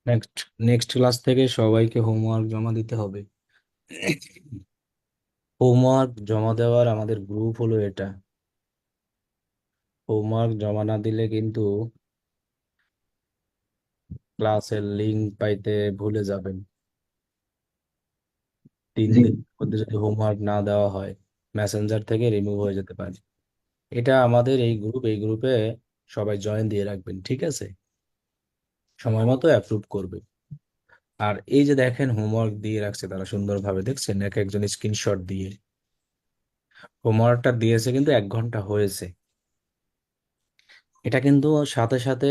Next next class থেকে সবাইকে homework জমা দিতে হবে। হোমওয়ার্ক জমা দেওয়ার আমাদের গ্রুপ হলো এটা। হোমওয়ার্ক জমা না দিলে কিন্তু ক্লাসের লিংক পাইতে ভুলে যাবেন। 3 দিনের মধ্যে যদি হোমওয়ার্ক না দেওয়া হয়, মেসেঞ্জার থেকে রিমুভ হয়ে যেতে পারে। এটা আমাদের এই গ্রুপে সবাই জয়েন দিয়ে রাখবেন, ঠিক আছে? সময় মতো অ্যাপ্রুভ করবে। আর এই যে দেখেন হোমওয়ার্ক দিয়ে রাখছে তারা সুন্দরভাবে, দেখছেন এক একজন স্ক্রিনশট দিয়ে। হোমওয়ার্কটা দিয়েছে কিন্তু 1 ঘন্টা হয়েছে। এটা কিন্তু সাথে সাথে,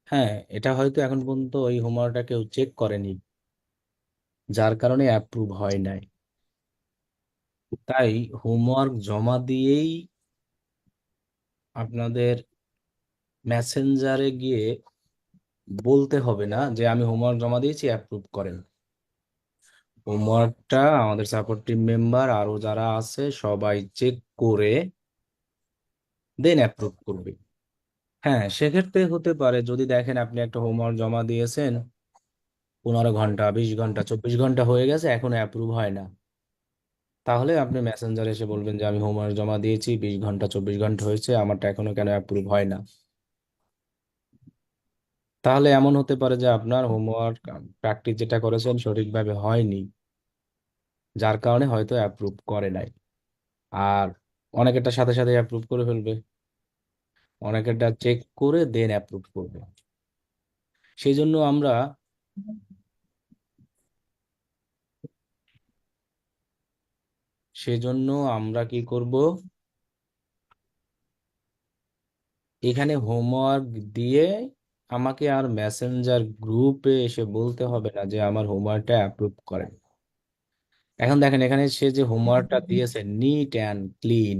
হ্যাঁ, এটা হয়তো এখন পর্যন্ত ওই হোমওয়ার্কটা কেউ চেক করেনি, যার কারণে অ্যাপ্রুভ হয় নাই। তাই হোমওয়ার্ক জমা দিয়েই আপনাদের মেসেঞ্জারে গিয়ে বলতে হবে না যে আমি হোমওয়ার্ক জমা দিয়েছি, অ্যাপ্রুভ করেন। হোমওয়ার্কটা আমাদের সাপোর্ট টিম মেম্বার আরো যারা আছে সবাই চেক করে দেন অ্যাপ্রুভ করবে। হ্যাঁ, সেক্ষেত্রে হতে পারে যদি দেখেন আপনি একটা হোমওয়ার্ক জমা দিয়েছেন, 15 ঘন্টা, 20 ঘন্টা, 24 ঘন্টা হয়ে গেছে, এখনো অ্যাপ্রুভ হয় না, তাহলে আপনি মেসেঞ্জারে এসে বলবেন যে আমি হোমওয়ার্ক জমা দিয়েছি, 20 ঘন্টা, 24 ঘন্টা হয়েছে, আমারটা এখনো কেন অ্যাপ্রুভ হয় না। তাহলে এমন হতে পারে যে আপনার হোমওয়ার্ক প্র্যাকটিস যেটা করেছেন সঠিকভাবে হয়নি, যার কারণে হয়তো অ্যাপ্রুভ করে নাই। আর অনেকেরটা সাথে সাথে অ্যাপ্রুভ করে ফেলবে, অনেকেরটা চেক করে দেন অ্যাপ্রুভ করবে। সেই জন্য আমরা সেজন্য আমরা কি করব, এখানে হোমওয়ার্ক দিয়ে আমাকে আর মেসেঞ্জার গ্রুপে এসে বলতে হবে না যে আমার হোমওয়ার্কটা অ্যাপ্রুভ করেন। এখন দেখেন এখানে সে যে হোমওয়ার্কটা দিয়েছে নিট অ্যান্ড ক্লিন,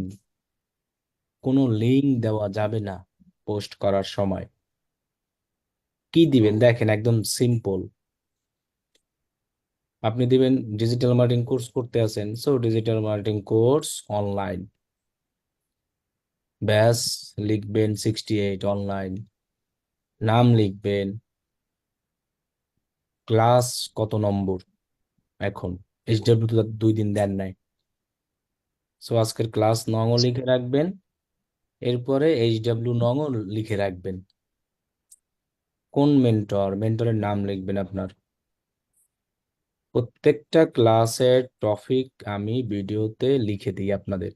কোনো লিঙ্ক দেওয়া যাবে না পোস্ট করার সময়। কি দিবেন দেখেন, একদম সিম্পল। আপনি দিবেন ডিজিটাল মার্কেটিং কোর্স করতে আছেন, so digital marketing course online, ব্যাস লিখবেন 68 অনলাইন, নাম লিখবেন, ক্লাস কত নম্বর, এখন এইচডব্লিউ তো 2 দিন দেন নাই, সো আজকের ক্লাস নংও লিখে রাখবেন, এরপরে এইচডব্লিউ নংও লিখে রাখবেন। কোন মেন্টর, মেন্টরের নাম লিখবেন আপনার। প্রত্যেকটা ক্লাসের টপিক আমি ভিডিওতে লিখে দিই আপনাদের,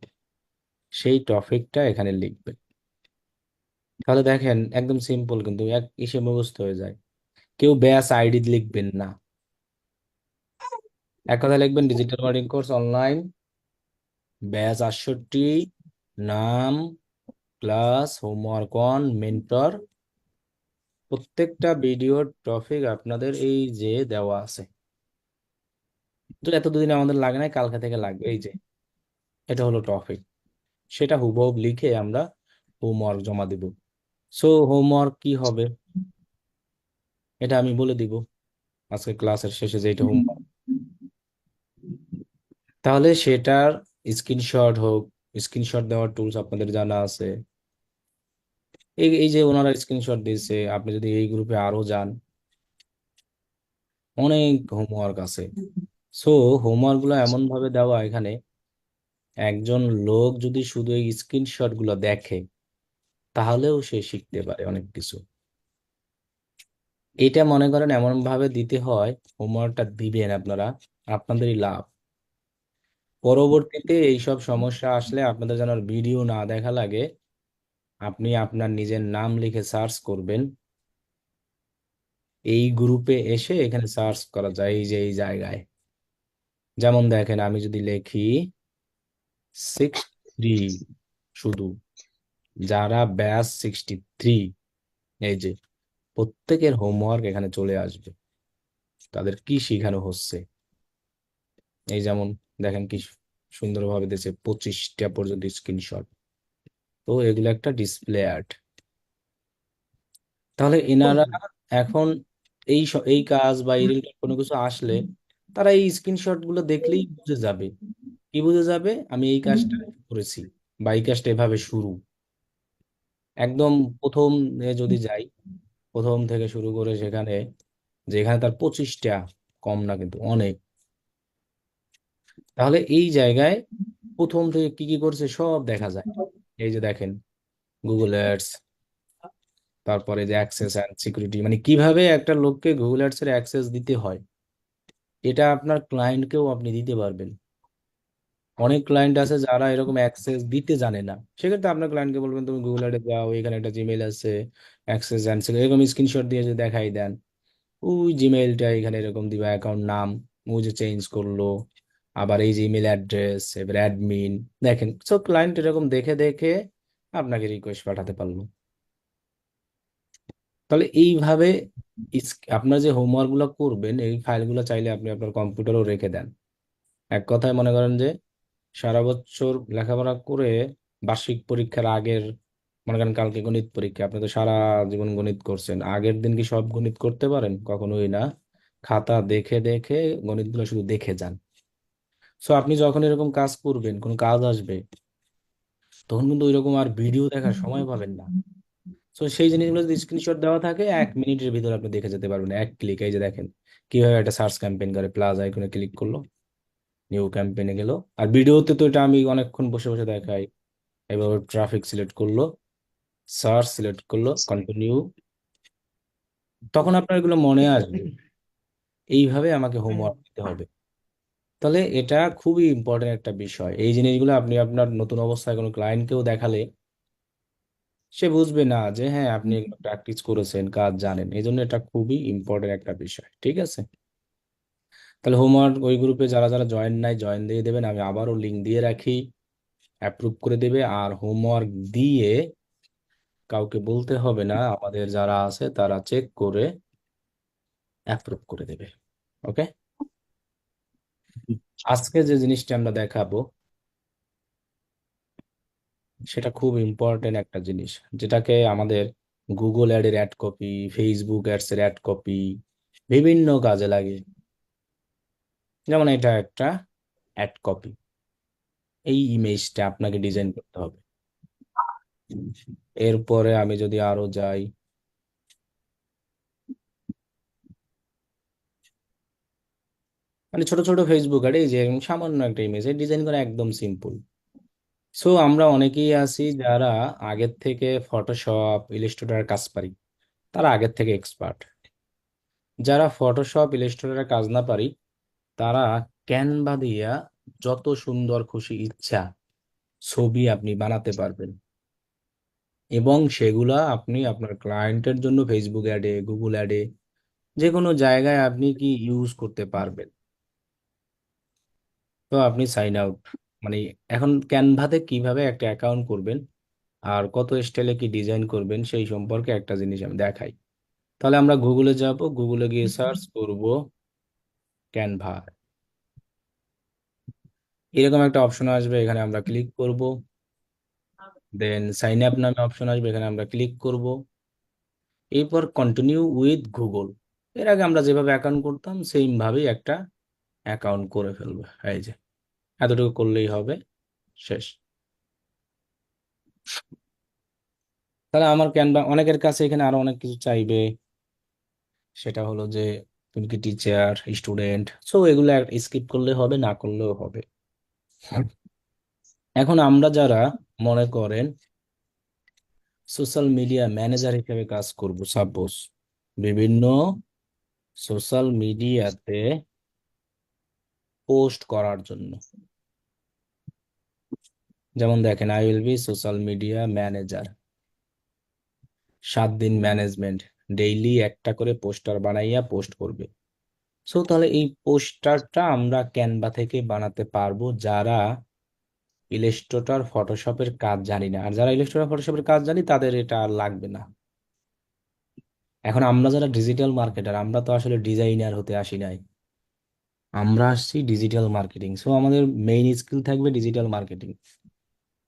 সেই টপিকটা এখানে লিখবেন। তাহলে দেখেন একদম সিম্পল, কিন্তু এক ইসে মুখস্থ হয়ে যায়। কেউ ব্যাস আইডি লিখবেন না, এক কথা লিখবেন digital marketing course online, batch 68, নাম, ক্লাস, হোমওয়ার্ক অন, মেন্টর। প্রত্যেকটা ভিডিওর টপিক আপনাদের এই যে দেওয়া আছে, তো এত দুদিন আমাদের লাগে নাই, কালকে থেকে লাগবে। এই যে এটা হলো টপিক, সেটা হুবহু লিখে আমরা হোমওয়ার্ক জমা দিব। সো হোমওয়ার্ক কি হবে এটা আমি বলে দিব আজকে ক্লাসের শেষে, যে এটা হোমওয়ার্ক। তাহলে সেটার স্ক্রিনশট হোক, স্ক্রিনশট দেওয়ার টুলস আপনাদের জানা আছে। এই এই যে ওনারা স্ক্রিনশট দিয়েছে, আপনি যদি এই গ্রুপে আরো যান, অনেক হোমওয়ার্ক আছে। সো হোমওয়ার্ক গুলো এমন ভাবে দেওয়া এখানে, একজন লোক যদি শুধু এই স্ক্রিনশট গুলো দেখে তাহলেও সে শিখতে পারে অনেক কিছু। এটা মনে করেন এমন ভাবে দিতে হয়, হোমওয়ার্কটা দিবেন আপনারা, আপনাদেরই লাভ। পরবর্তীতে এইসব সমস্যা আসলে আপনাদের যেন আর ভিডিও না দেখা লাগে, আপনি আপনার নিজের নাম লিখে সার্চ করবেন। এই গ্রুপে এসে এখানে সার্চ করা যায়, এই যে এই জায়গায়। যেমন দেখেন আমি যদি লিখি 63, শুধু যারা ব্যাচ 63, এই যে প্রত্যেকের হোমওয়ার্ক এখানে চলে আসবে, তাদের কি শেখানো হচ্ছে। এই যেমন দেখেন কি সুন্দরভাবে দিয়েছে, 25টা পর্যন্ত স্ক্রিনশট। তো এগুলো একটা ডিসপ্লে অ্যাড। তাহলে এনারা এখন এই কাজ বা এই রিলেটেড কোনো কিছু আসলে তারা এই স্ক্রিনশট গুলো দেখলেই বুঝে যাবে। কি বুঝে যাবে, আমি এই কাজটা করেছি বা এই কাজটা এভাবে শুরু। একদম প্রথম যদি যাই, প্রথম থেকে শুরু করে সেখানে যেখানে তার 25টা, কম না কিন্তু অনেক। তাহলে এই জায়গায় প্রথম থেকে কি কি করছে সব দেখা যায়। এই যে দেখেন, গুগল অ্যাডস, তারপরে যে অ্যাক্সেস অ্যান্ড সিকিউরিটি, মানে কিভাবে একটা লোককে গুগল অ্যাডস এর অ্যাক্সেস দিতে হয়, এটা আপনার ক্লায়েন্টকেও আপনি দিতে পারবেন। অনেক ক্লায়েন্ট আছে যারা এরকম অ্যাক্সেস দিতে জানে না, সেক্ষেত্রে আপনার ক্লায়েন্টকে বলবেন তুমি গুগল অ্যাডে যাও, এখানে একটা জিমেইল আছে, অ্যাক্সেস অ্যান্ড এরকম স্ক্রিনশট দিয়ে যদি দেখাই দেন, ওই জিমেইলটা এখানে এরকম দিবা, অ্যাকাউন্ট নাম ও যে চেঞ্জ করলো, আবার এই যে ইমেল অ্যাড্রেস, এবার অ্যাডমিন, দেখেন সব ক্লায়েন্ট এরকম দেখে দেখে আপনাকে রিকোয়েস্ট পাঠাতে পারলো। তাহলে এইভাবে আপনার যে হোমওয়ার্ক গুলো করবেন, এই ফাইলগুলো চাইলে আপনি আপনার কম্পিউটারও রেখে দেন। এক কথায় মনে করেন যে সারা বছর লেখাপড়া করে বার্ষিক পরীক্ষার আগের, মনে করেন কালকে গণিত পরীক্ষা, আপনি তো সারা জীবন গণিত করছেন, আগের দিন কি সব গণিত করতে পারেন? কখনোই না। খাতা দেখে দেখে গণিতগুলো শুধু দেখে যান। সো আপনি যখন এরকম কাজ করবেন, কোনো কাজ আসবে, তখন কিন্তু ওইরকম আর ভিডিও দেখার সময় পাবেন না। তো সেই জিনিসগুলো যদি স্ক্রিনশট দেওয়া থাকে, 1 মিনিটের ভিতরে আপনি দেখে যেতে পারবেন এক ক্লিক। এই যে দেখেন কিভাবে একটা সার্চ ক্যাম্পেইন করে, প্লাস আইকনে ক্লিক করলো, নিউ ক্যাম্পেইনে গেল। আর ভিডিওতে তো এটা আমি অনেকক্ষণ বসে বসে দেখাই। এবার ট্রাফিক সিলেক্ট করলো, সার্চ সিলেক্ট করলো, কন্টিনিউ, তখন আপনার এগুলো মনে আসবে এইভাবে আমাকে হোমওয়ার্ক দিতে হবে। তাহলে এটা খুবই ইম্পর্টেন্ট একটা বিষয়। এই জিনিসগুলো আপনি আপনার নতুন অবস্থায় কোনো ক্লায়েন্টকেও দেখালে সে বুঝবে না যে হ্যাঁ আপনি এগুলো প্র্যাকটিস করেছেন, কাজ জানেন। এই জন্য এটা খুবই ইম্পর্টেন্ট একটা বিষয়, ঠিক আছে? তাহলে হোমওয়ার্ক ওই গ্রুপে যারা যারা জয়েন নাই, জয়েন দিয়ে দেবেন, আমি আবারও লিঙ্ক দিয়ে রাখি, অ্যাপ্রুভ করে দেবে। আর হোমওয়ার্ক দিয়ে কাউকে বলতে হবে না, আমাদের যারা আছে তারা চেক করে অ্যাপ্রুভ করে দেবে। ওকে, আজকে যে জিনিসটা আমরা দেখাবো সেটা খুব ইম্পর্টেন্ট একটা জিনিস, যেটাকে আমাদের গুগল অ্যাডের অ্যাড কপি, ফেসবুক অ্যাডস এর অ্যাড কপি বিভিন্ন কাজে লাগে। যেমন এটা একটা অ্যাড কপি, এই ইমেজটা আপনাকে ডিজাইন করতে হবে। এরপরে আমি যদি আরো যাই, মানে ছোট ছোট ফেসবুক অ্যাড, এই যে সামান্য একটা ইমেজ ডিজাইন করা একদম সিম্পল। সো আমরা অনেকেই আছি যারা আগের থেকে ফটোশপ ইলাস্ট্রেটর কাজ পারি, তারা আগের থেকে এক্সপার্ট। যারা ফটোশপ ইলাস্ট্রেটরের কাজ না পারি, তারা ক্যানভা দিয়া যত সুন্দর খুশি ইচ্ছা ছবি আপনি বানাতে পারবেন, এবং সেগুলা আপনি আপনার ক্লায়েন্টের জন্য ফেসবুক অ্যাডে, গুগল অ্যাডে, যে কোনো জায়গায় আপনি কি ইউজ করতে পারবেন। তো আপনি সাইন আউট, মানে এখন ক্যানভাতে কিভাবে একটা অ্যাকাউন্ট করবেন আর কত স্টাইলে কি ডিজাইন করবেন সেই সম্পর্কে একটা জিনিস আমি দেখাই। তাহলে আমরা গুগলে যাব, গুগলে গিয়ে সার্চ করব ক্যানভা, এরকম একটা অপশন আসবে, এখানে আমরা ক্লিক করব। দেন সাইন আপ নামে অপশন আসবে, এখানে আমরা ক্লিক করব। এরপর কন্টিনিউ উইথ গুগল, এর আগে আমরা যেভাবে অ্যাকাউন্ট করতাম সেম ভাবেই একটা অ্যাকাউন্ট করে ফেলবো। এই যে এতটুকু করলেই হবে, শেষ। তাহলে আমার ক্যানভা, অনেকের কাছে এখানে আরো অনেক কিছু চাইবে, সেটা হলো যে তুমি কি টিচার, স্টুডেন্ট, সো এগুলো স্কিপ করলে হবে, না করলেও হবে। এখন আমরা যারা মনে করেন সোশ্যাল মিডিয়া ম্যানেজার হিসেবে কাজ করব, সাপোজ বিভিন্ন সোশ্যাল মিডিয়াতে পোস্ট করার জন্য, যেমন দেখেন I will be social media manager, 7 দিন ম্যানেজমেন্ট, ডেইলি একটা করে পোস্টার বানাইয়া পোস্ট করবে। সো তাহলে এই পোস্টারটা আমরা ক্যানভা থেকে বানাতে পারবো যারা ইলাস্ট্রেটর ফটোশপের কাজ জানি না। আর যারা ইলাস্ট্রেটর ফটোশপের কাজ জানি তাদের এটা আর লাগবে না। এখন আমরা যারা ডিজিটাল মার্কেটার, আমরা তো আসলে ডিজাইনার হতে আসি নাই, আমরা আসছি ডিজিটাল মার্কেটিং। সো আমাদের মেইন স্কিল থাকবে ডিজিটাল মার্কেটিং।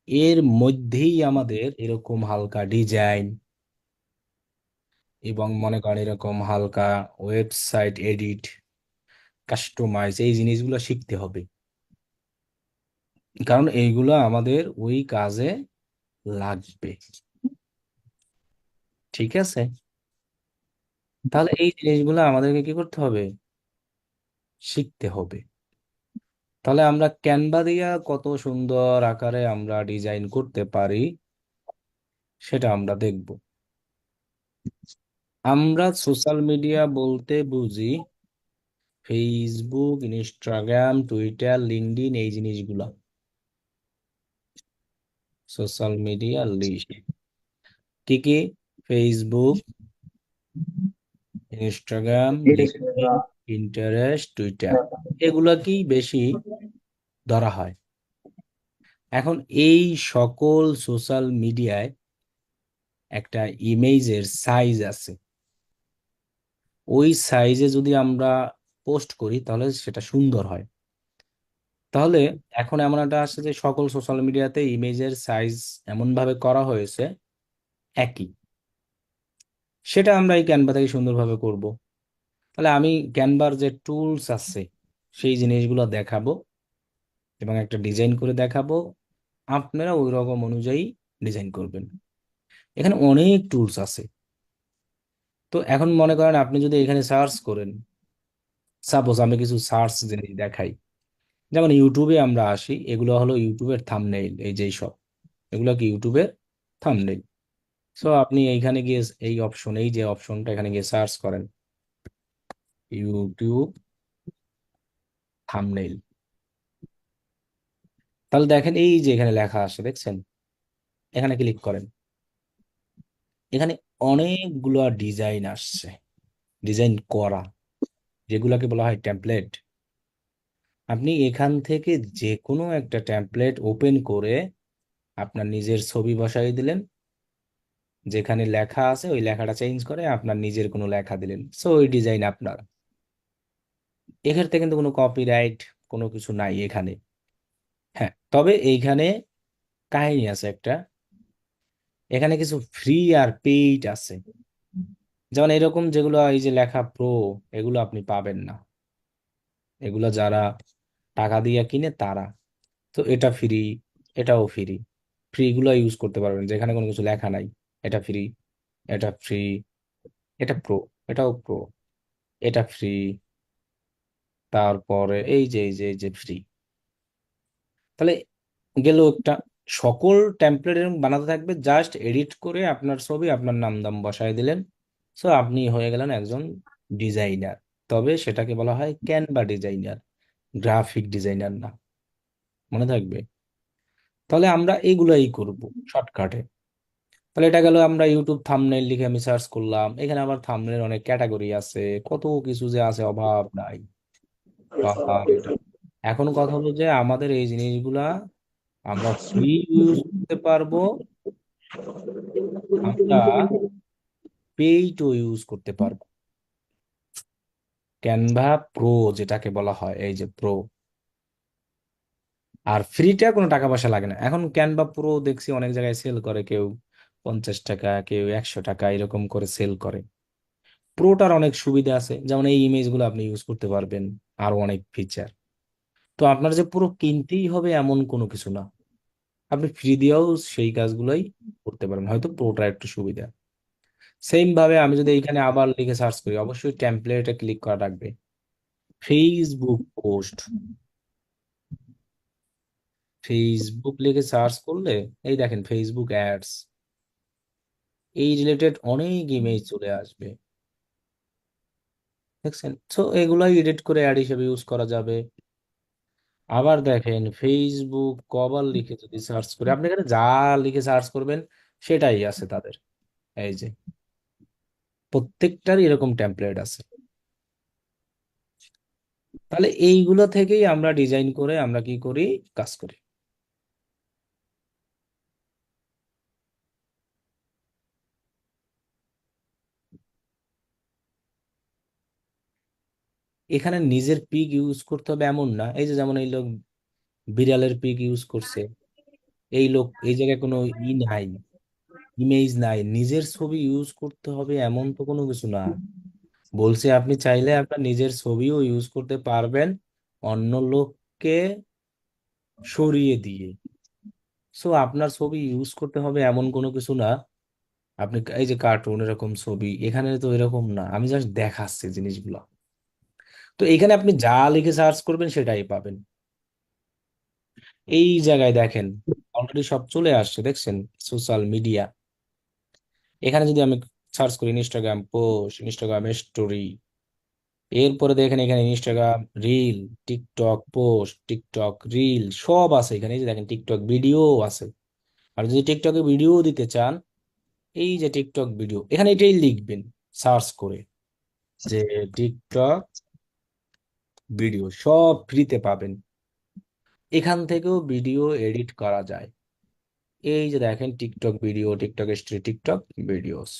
এর মধ্যেই আমাদের এরকম হালকা ডিজাইন এবং মনে করেন এরকম হালকা ওয়েবসাইট এডিট, কাস্টমাইজ, এই জিনিসগুলো শিখতে হবে, কারণ এইগুলো আমাদের ওই কাজে লাগবে। ঠিক আছে? তাহলে এই জিনিসগুলো আমাদেরকে কি করতে হবে? শিখতে হবে। তাহলে আমরা ক্যানভা দিয়া কত সুন্দর আকারে আমরা ডিজাইন করতে পারি সেটা আমরা দেখব। আমরা সোশ্যাল মিডিয়া বলতে বুঝি ফেসবুক, ইনস্টাগ্রাম, টুইটার, লিঙ্কডইন, এই জিনিসগুলা সোশ্যাল মিডিয়া লিস্ট। কি কি? Facebook, Instagram, LinkedIn, Pinterest, Twitter, এগুলা কি বেশি ধরা হয়। এখন এই সকল সোশ্যাল মিডিয়ায় একটা ইমেজের সাইজ আছে। ওই সাইজে যদি আমরা পোস্ট করি তাহলে সেটা সুন্দর হয়। তাহলে এখন এমন একটা আসছে যে সকল সোশ্যাল মিডিয়াতে ইমেজের সাইজ এমন ভাবে করা হয়েছে একই। সেটা আমরা এই ক্যানভা থেকে সুন্দরভাবে করব। তাহলে আমি ক্যানভার যে টুলস আছে সেই জিনিসগুলো দেখাবো এবং একটা ডিজাইন করে দেখাবো। আপনারা ওই রকম অনুযায়ী ডিজাইন করবেন। এখানে অনেক টুলস আছে। তো এখন মনে করেন আপনি যদি এখানে সার্চ করেন, সাপোজ আমি কিছু সার্চ জিনিস দেখাই, যেমন ইউটিউবে আমরা আসি, এগুলো হলো ইউটিউবের থাম্বনেইল। এই যে সব এগুলো কি ইউটিউবের থাম্বনেইল। সো আপনি এইখানে গিয়ে এই অপশন, এই যে অপশনটা, এখানে গিয়ে সার্চ করেন ইউটিউব থাম্বনেইল। তাহলে দেখেন এই যে এখানে লেখা আসে, দেখছেন? এখানে ক্লিক করেন। এখানে অনেকগুলো ডিজাইন আসছে, ডিজাইন করা, যেগুলোকে বলা হয় টেমপ্লেট। আপনি এখান থেকে যে কোনো একটা টেমপ্লেট ওপেন করে আপনার নিজের ছবি বসাই দিলেন, যেখানে লেখা আছে ওই লেখাটা চেঞ্জ করে আপনার নিজের কোনো লেখা দিলেন, সো ওই ডিজাইন আপনার। এক্ষেত্রে কিন্তু কোনো কপিরাইট কোনো কিছু নাই এখানে। হ্যাঁ, তবে এইখানে কাহিনী আছে একটা। এখানে কিছু ফ্রি আর পেইড আছে। যেমন এরকম যেগুলো এই যে লেখা প্রো, এগুলো আপনি পাবেন না। এগুলো যারা টাকা দিয়ে কিনে তারা। তো এটা ফ্রি, এটাও ফ্রি। ফ্রি গুলো ইউজ করতে পারবেন, যেখানে কোনো কিছু লেখা নাই। এটা ফ্রি, এটা ফ্রি, এটা প্রো, এটাও প্রো, এটা ফ্রি। তারপরে এই যে ফ্রি। তাহলে গেল একটা। সকল টেমপ্লেট এরকম বানাতে থাকবে, জাস্ট এডিট করে আপনার ছবি আপনার নাম দাম বসায় দিলেন, সো আপনি হয়ে গেলেন একজন ডিজাইনার। তবে সেটাকে বলা হয় ক্যানভা ডিজাইনার, গ্রাফিক ডিজাইনার না। মনে থাকবে। তাহলে আমরা এইগুলাই করব শর্টকাটে। তাহলে এটা গেল, আমরা ইউটিউব থাম্বনেইল লিখে আমি সার্চ করলাম। এখানে আবার থাম্বনেইল অনেক ক্যাটাগরি আছে, কত কিছু যে আছে অভাব নাই। এটা এখন কথা হলো যে আমাদের এই জিনিসগুলা আমরা ফ্রি ইউজ করতে পারবো, আমরা পেইডও ইউজ করতে পারবো। ক্যানভা প্রো যেটাকে বলা হয়, এই যে প্রো। আর ফ্রিটা কোনো টাকা পয়সা লাগে না। এখন ক্যানভা প্রো দেখছি অনেক জায়গায় সেল করে, কেউ 50 টাকা, কেউ 100 টাকা, এরকম করে সেল করে। প্রোটার অনেক সুবিধা আছে, যেমন এই ইমেজগুলো আপনি ইউজ করতে পারবেন, আরো অনেক ফিচার। তো আপনার যে পুরো কিনতেই হবে এমন কোনো কিছু না, আপনি ফ্রি দিয়েও সেই কাজগুলোই করতে পারেন, হয়তো প্রোটা একটু সুবিধা। সেম ভাবে আমি যদি এখানে আবার লিখে সার্চ করি, অবশ্যই টেমপ্লেটে ক্লিক করা রাখবে। ফেসবুক পোস্ট, ফেসবুক লিখে সার্চ করলে এই দেখেন ফেসবুক অ্যাডস, এই রিলেটেড অনেক ইমেজ চলে আসবে। দেখছেন? তো এগুলাই এডিট করে অ্যাড হিসেবে ইউজ করা যাবে। আবার দেখেন ফেসবুক কভার লিখে যদি সার্চ করি, আপনি এখানে যা লিখে সার্চ করবেন সেটাই আছে তাদের। এই যে প্রত্যেকটারই এরকম টেমপ্লেট আছে। তাহলে এইগুলো থেকেই আমরা ডিজাইন করে আমরা কি করি, কাজ করি। এখানে নিজের পিক ইউজ করতে হবে এমন না। এই যে যেমন এই লোক বিড়ালের পিক ইউজ করছে, এই লোক এই জায়গায় কোনো নাই, ইমেজ নাই, নিজের ছবি ইউজ করতে হবে এমন তো কোনো কিছু না। বলছে আপনি চাইলে আপনার নিজের ছবিও ইউজ করতে পারবেন অন্য লোককে সরিয়ে দিয়ে। সো আপনার ছবি ইউজ করতে হবে এমন কোনো কিছু না। আপনি এই যে কার্টুন এরকম ছবি, এখানে তো এরকম না, আমি জাস্ট দেখাচ্ছি জিনিসগুলো। তো এখানে আপনি যা লিখে সার্চ করবেন সেটাই পাবেন। এই জায়গায় দেখেন অলরেডি সব চলে আসছে, দেখছেন? Social media. এখানে যদি আমি সার্চ করি ইনস্টাগ্রাম পোস্ট, ইনস্টাগ্রাম স্টোরি, এরপরে দেখেন এখানে Instagram reel, TikTok post, TikTok reel সব আছে এখানে। এই যে দেখেন টিকটক ভিডিও আছে। আর যদি টিকটকে ভিডিও দিতে চান, এই যে টিকটক ভিডিও, এখানে এটাই লিখবেন সার্চ করে যে টিকটক ভিডিও, সব ফ্রিতে পাবেন। এখান থেকেও ভিডিও এডিট করা যায়। এই যে দেখেন TikTok video, TikTok story, TikTok videos.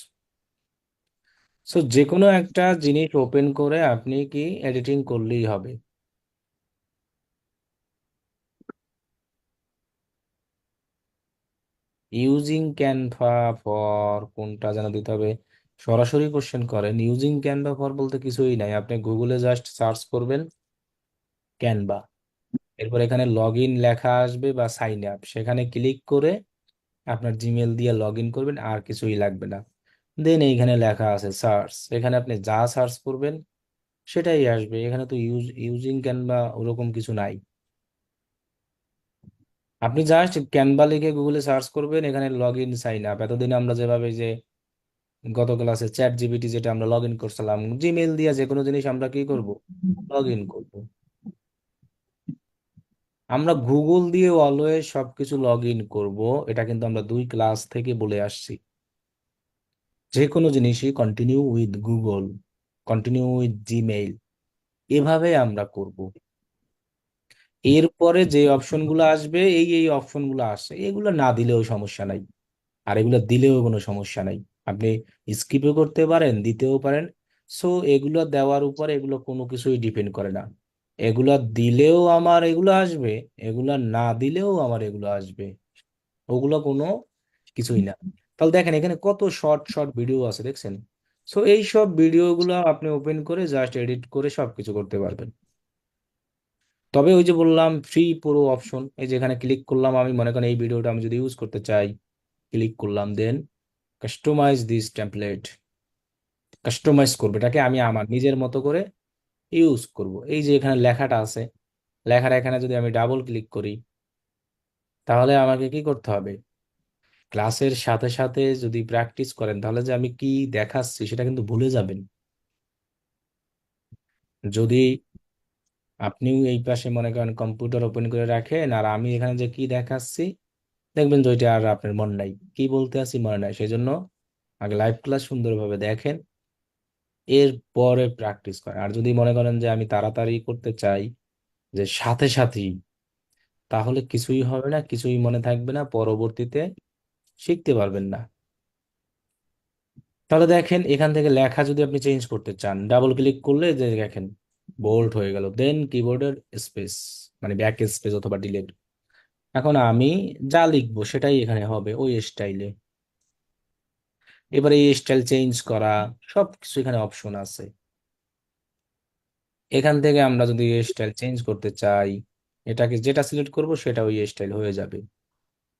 So যে কোনো একটা জিনিস ওপেন করে আপনি কি এডিটিং করলেই হবে। ইউজিং ক্যানভা ফর কোনটা যেন দিতে হবে, সরাসরি কোশ্চেন করেন। ইউজিং ক্যানভা ফর বলতে কিছুই নাই, আপনি গুগলে জাস্ট সার্চ করবেন ক্যানভা, এরপর এখানে লগ ইন লেখা আসবে বা সাইন আপ, সেখানে ক্লিক করে আপনার জিমেল দিয়ে লগ ইন করবেন, আর কিছুই লাগবে না। দেন এইখানে লেখা আছে সার্চ, এখানে আপনি যা সার্চ করবেন সেটাই আসবে। এখানে তো ইউজিং ক্যানভা ওরকম কিছু নাই। আপনি জাস্ট ক্যানভা লিখে গুগলে সার্চ করবেন, এখানে লগ ইন সাইন আপ। এতদিন আমরা যেভাবে যে গত ক্লাসে চ্যাট জিপিটি যেটা আমরা লগ ইন করছিলাম, জিমেল দিয়ে যে কোনো জিনিস আমরা কি করব, লগ ইন করবো। আমরা গুগল দিয়ে অলওয়েজ সবকিছু লগ ইন করবো, এটা কিন্তু আমরা 2 ক্লাস থেকে বলে আসছি। যে কোনো জিনিসই continue with Google, continue with Gmail, এভাবে আমরা করব। এরপরে যে অপশনগুলো আসবে, এই অপশনগুলো আসে, এগুলো না দিলেও সমস্যা নাই, আর এগুলো দিলেও কোনো সমস্যা নাই। আপনি স্কিপও করতে পারেন, দিতেও পারেন। সো এগুলো দেওয়ার উপর এগুলো কোনো কিছুই ডিপেন্ড করে না। এগুলা দিলেও আমার এগুলো আসবে, এগুলা না দিলেও আমার এগুলো আসবে, ওগুলো কোনো কিছুই না। তাহলে দেখেন এখানে কত শর্ট শর্ট ভিডিও আছে, দেখছেন? সো এই সব ভিডিওগুলো আপনি ওপেন করে জাস্ট এডিট করে সবকিছু করতে পারবেন। তবে ওই যে বললাম ফ্রি পুরো অপশন, এই যে এখানে ক্লিক করলাম, আমি মনে করেন এই ভিডিওটা আমি যদি ইউজ করতে চাই, ক্লিক করলাম, দেন কাস্টমাইজ দিস টেমপ্লেট, কাস্টমাইজ করবো এটাকে আমি আমার নিজের মতো করে ইউজ করব। এই যে এখানে লেখাটা আছে, লেখার এখানে যদি আমি ডাবল ক্লিক করি, তাহলে আমাকে কি করতে হবে, ক্লাসের সাথে সাথে যদি প্র্যাকটিস করেন তাহলে যে আমি কি দেখাচ্ছি সেটা কিন্তু ভুলে যাবেন। যদি আপনিও এই পাশে মনে করেন কম্পিউটার ওপেন করে রাখেন আর আমি এখানে যে কি দেখাচ্ছি, দেখবেন যে ওইটা আর আপনার মনে নাই, কি বলতে আছি মনে নাই। সেই জন্য আগে লাইভ ক্লাস সুন্দরভাবে দেখেন, এর পরে প্র্যাকটিস করেন। আর যদি মনে করেন যে আমি তাড়াতাড়ি করতে চাই, যে সাথে সাথেই, তাহলে কিছুই হবে না, কিছুই মনে থাকবে না, পরবর্তীতে শিখতে পারবেন না। তাহলে দেখেন এখান থেকে লেখা যদি আপনি চেঞ্জ করতে চান, ডাবল ক্লিক করলে যে দেখেন বোল্ড হয়ে গেল, দেন কিবোর্ডের স্পেস মানে ব্যাক স্পেস অথবা ডিলিট। এখন আমি যা লিখবো সেটাই এখানে হবে ওই স্টাইলে। এবারে এই স্টাইল চেঞ্জ করা, সবকিছু এখানে অপশন আছে। এখান থেকে আমরা যদি স্টাইল চেঞ্জ করতে চাই, এটাকে যেটা সিলেক্ট করব সেটা ওই স্টাইল হয়ে যাবে।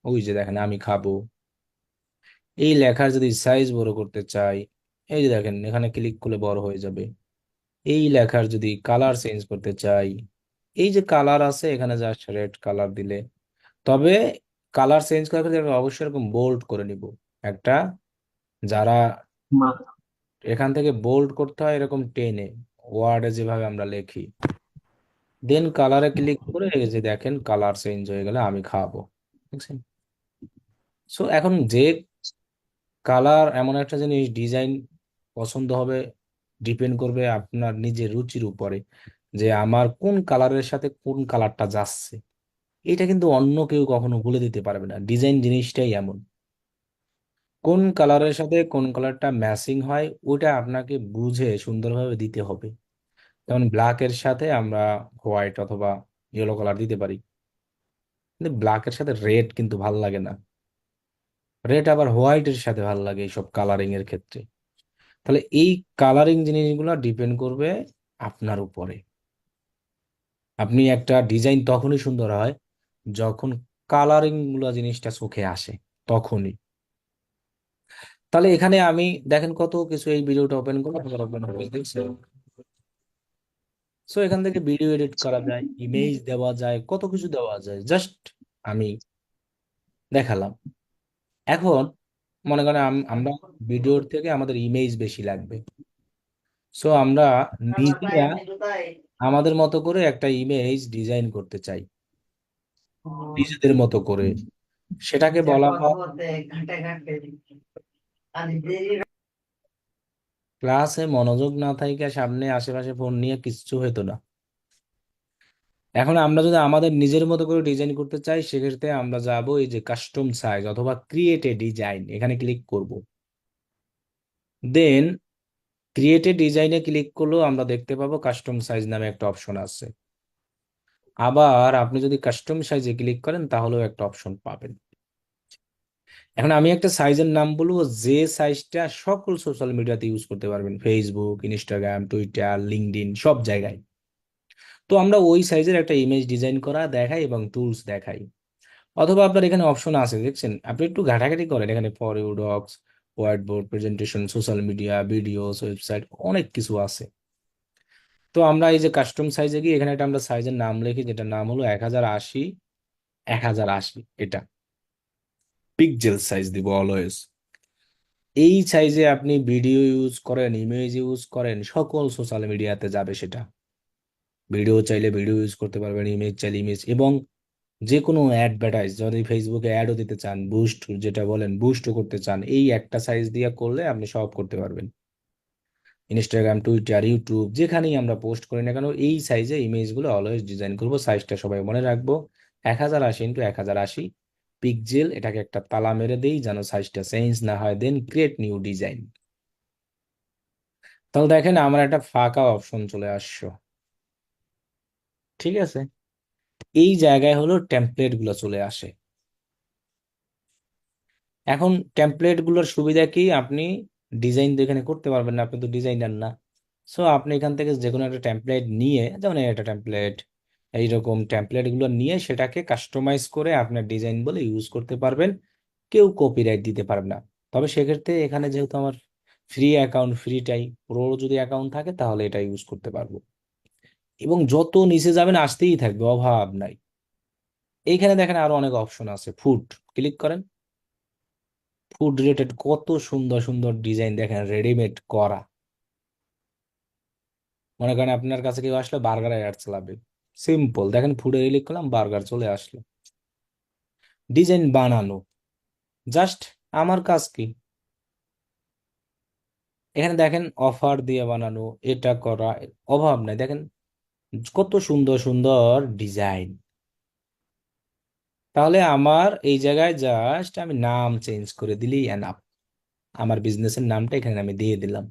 ওই যে দেখেন আমি খাবো, এই লেখার যদি সাইজ বড় করতে চাই, এই যে দেখেন এখানে ক্লিক করলে বড় হয়ে যাবে। এই লেখার যদি কালার চেঞ্জ করতে চাই, এই যে কালার আছে এখানে জাস্ট রেড কালার দিলে, তবে কালার চেঞ্জ করার ক্ষেত্রে আমি অবশ্যই এরকম বোল্ড করে নিব একটা, যারা এখান থেকে বোল্ড করতে হয় এরকম টেনে, ওয়ার্ডে যেভাবে আমরা লিখি। দেন কালারে ক্লিক করে এই যে দেখেন কালার চেঞ্জ হয়ে গেলে আমি খাবো, দেখছেন? সো এখন যে কালার এমন একটা জিনিস, ডিজাইন পছন্দ হবে, ডিপেন্ড করবে আপনার নিজের রুচির উপরে, যে আমার কোন কালারের সাথে কোন কালারটা যাচ্ছে। এটা কিন্তু অন্য কেউ কখনো বলে দিতে পারবে না, ডিজাইন জিনিসটাই এমন। কোন কালারের সাথে কোন কালারটা ম্যাচিং হয় ওটা আপনাকে বুঝে সুন্দরভাবে দিতে হবে। যেমন ব্ল্যাকের সাথে আমরা হোয়াইট অথবা ইয়েলো কালার দিতে পারি, কিন্তু ব্ল্যাকের সাথে রেড কিন্তু ভাল লাগে না, রেড আবার হোয়াইটের সাথে ভাল লাগে এইসব কালারিং এর ক্ষেত্রে। তাহলে এই কালারিং জিনিসগুলো ডিপেন্ড করবে আপনার উপরে। আপনি একটা ডিজাইন তখনই সুন্দর হয় যখন কালারিং গুলো জিনিসটা চোখে আসে, তখনই। তাহলে এখানে আমি দেখেন কত কিছু, এই ভিডিওটা ওপেন করবো, ওপেন হবে দেখছেন। সো এখান থেকে ভিডিও এডিট করা যায়, ইমেজ দেওয়া যায়, কত কিছু দেওয়া যায়, জাস্ট আমি দেখালাম। এখন মনে করেন আমরা ভিডিওর থেকে আমাদের ইমেজ বেশি লাগবে। সো আমরা নিজেরা আমাদের মতো করে একটা ইমেজ ডিজাইন করতে চাই, নিজেদের মতো করে। সেটাকে বলা হয়, ক্লাসে মনোযোগ না থাকে, সামনে আশেপাশে ফোন নিয়ে কিচ্ছু হতো না। এখন আমরা যদি আমাদের নিজের মতো করে ডিজাইন করতে চাই, সেক্ষেত্রে আমরা যাব এই যে কাস্টম সাইজ অথবা ক্রিয়েট এ ডিজাইন, এখানে ক্লিক করব। দেন ক্রিয়েট এ ডিজাইনে ক্লিক করলেও আমরা দেখতে পাবো কাস্টম সাইজ নামে একটা অপশন আছে। আবার আপনি যদি কাস্টম সাইজে ক্লিক করেন তাহলেও একটা অপশন পাবেন। এখন আমি একটা সাইজের নাম বলবো, যে সাইজটা সকল সোশ্যাল মিডিয়াতে ইউজ করতে পারবেন, ফেসবুক, ইনস্টাগ্রাম, টুইটার, লিঙ্কডইন, সব জায়গায়। তো আমরা ওই সাইজের একটা ইমেজ ডিজাইন করা দেখাই এবং টুলস দেখাই। অথবা আপনার এখানে অপশন আছে দেখছেন, আপনি একটু ঘাটাঘাটি করেন, এখানে for you docs, whiteboard, presentation, social media, videos, website, অনেক কিছু আছে। তো আমরা এই যে কাস্টম সাইজে গিয়ে এখানে একটা আমরা সাইজের নাম লিখি, যেটা নাম হলো 1080, 1080, এটা পিক্সেল সাইজ দিব অলওয়েজ। এই সাইজে আপনি ভিডিও ইউজ করেন, ইমেজ ইউজ করেন, সকল সোশ্যাল মিডিয়াতে যাবে সেটা। ভিডিও চাইলে ভিডিও ইউজ করতে পারবেন, ইমেজ চাইলে ইমেজ, এবং যে কোনো অ্যাডভার্টাইজ যদি ফেসবুকে অ্যাডও দিতে চান, বুস্ট যেটা বলেন, বুস্টও করতে চান, এই একটা সাইজ দিয়ে করলে আপনি সব করতে পারবেন। ইনস্টাগ্রাম, টুইটার, ইউটিউব, যেখানেই আমরা পোস্ট করি না কেন, এই সাইজে ইমেজগুলো অলওয়েজ ডিজাইন করব। সাইজটা সবাই মনে রাখবো, 1080 × 1080 পিক্সেল। এটাকে একটা তালা মেরে দেই যেন সাইজটা চেঞ্জ না হয়, দেন ক্রিয়েট নিউ ডিজাইন। তাহলে দেখেন আমার একটা ফাঁকা অপশন চলে আসছো। ঠিক আছে, এই জায়গায় হলো টেমপ্লেট গুলো চলে আসে। এখন টেমপ্লেট গুলোর সুবিধা কি, আপনি ডিজাইন তো এখানে করতে পারবেন না, আপনি তো ডিজাইনার না। সো আপনি এখান থেকে যে কোনো একটা টেমপ্লেট নিয়ে, যেমন এই একটা টেমপ্লেট, এইরকম টেমপ্লেট গুলো নিয়ে সেটাকে কাস্টমাইজ করে আপনার ডিজাইন বলে ইউজ করতে পারবেন। কেউ কপিরাইট দিতে পারবে না। তবে সেক্ষেত্রে এখানে যেহেতু আমার ফ্রি অ্যাকাউন্ট, ফ্রিটাই, প্রো যদি অ্যাকাউন্ট থাকে তাহলে এটা ইউজ করতে পারবো। এবং যত নিচে যাবেন আসতেই থাকবে, অভাব নাই। এইখানে দেখেন আরো অনেক অপশন আছে, ফুড ক্লিক করেন। ফুড রিলেটেড কত সুন্দর সুন্দর ডিজাইন দেখেন, রেডিমেড করা। মনে করেন আপনার কাছে কেউ আসলে বার্গার অ্যাড চালাবে, সিম্পল দেখেন, ফুডে ক্লিক করলাম, বার্গার চলে আসলো। ডিজাইন বানানো, জাস্ট আমার কাজ কি, এখানে দেখেন অফার দিয়ে বানানো, এটা করা, অভাব নাই। দেখেন কত সুন্দর সুন্দর ডিজাইন। তাহলে আমার এই জায়গায় জাস্ট আমি নাম চেঞ্জ করে দিলেই এনাফ। আমার বিজনেসের নামটা এখানে আমি দিয়ে দিলাম।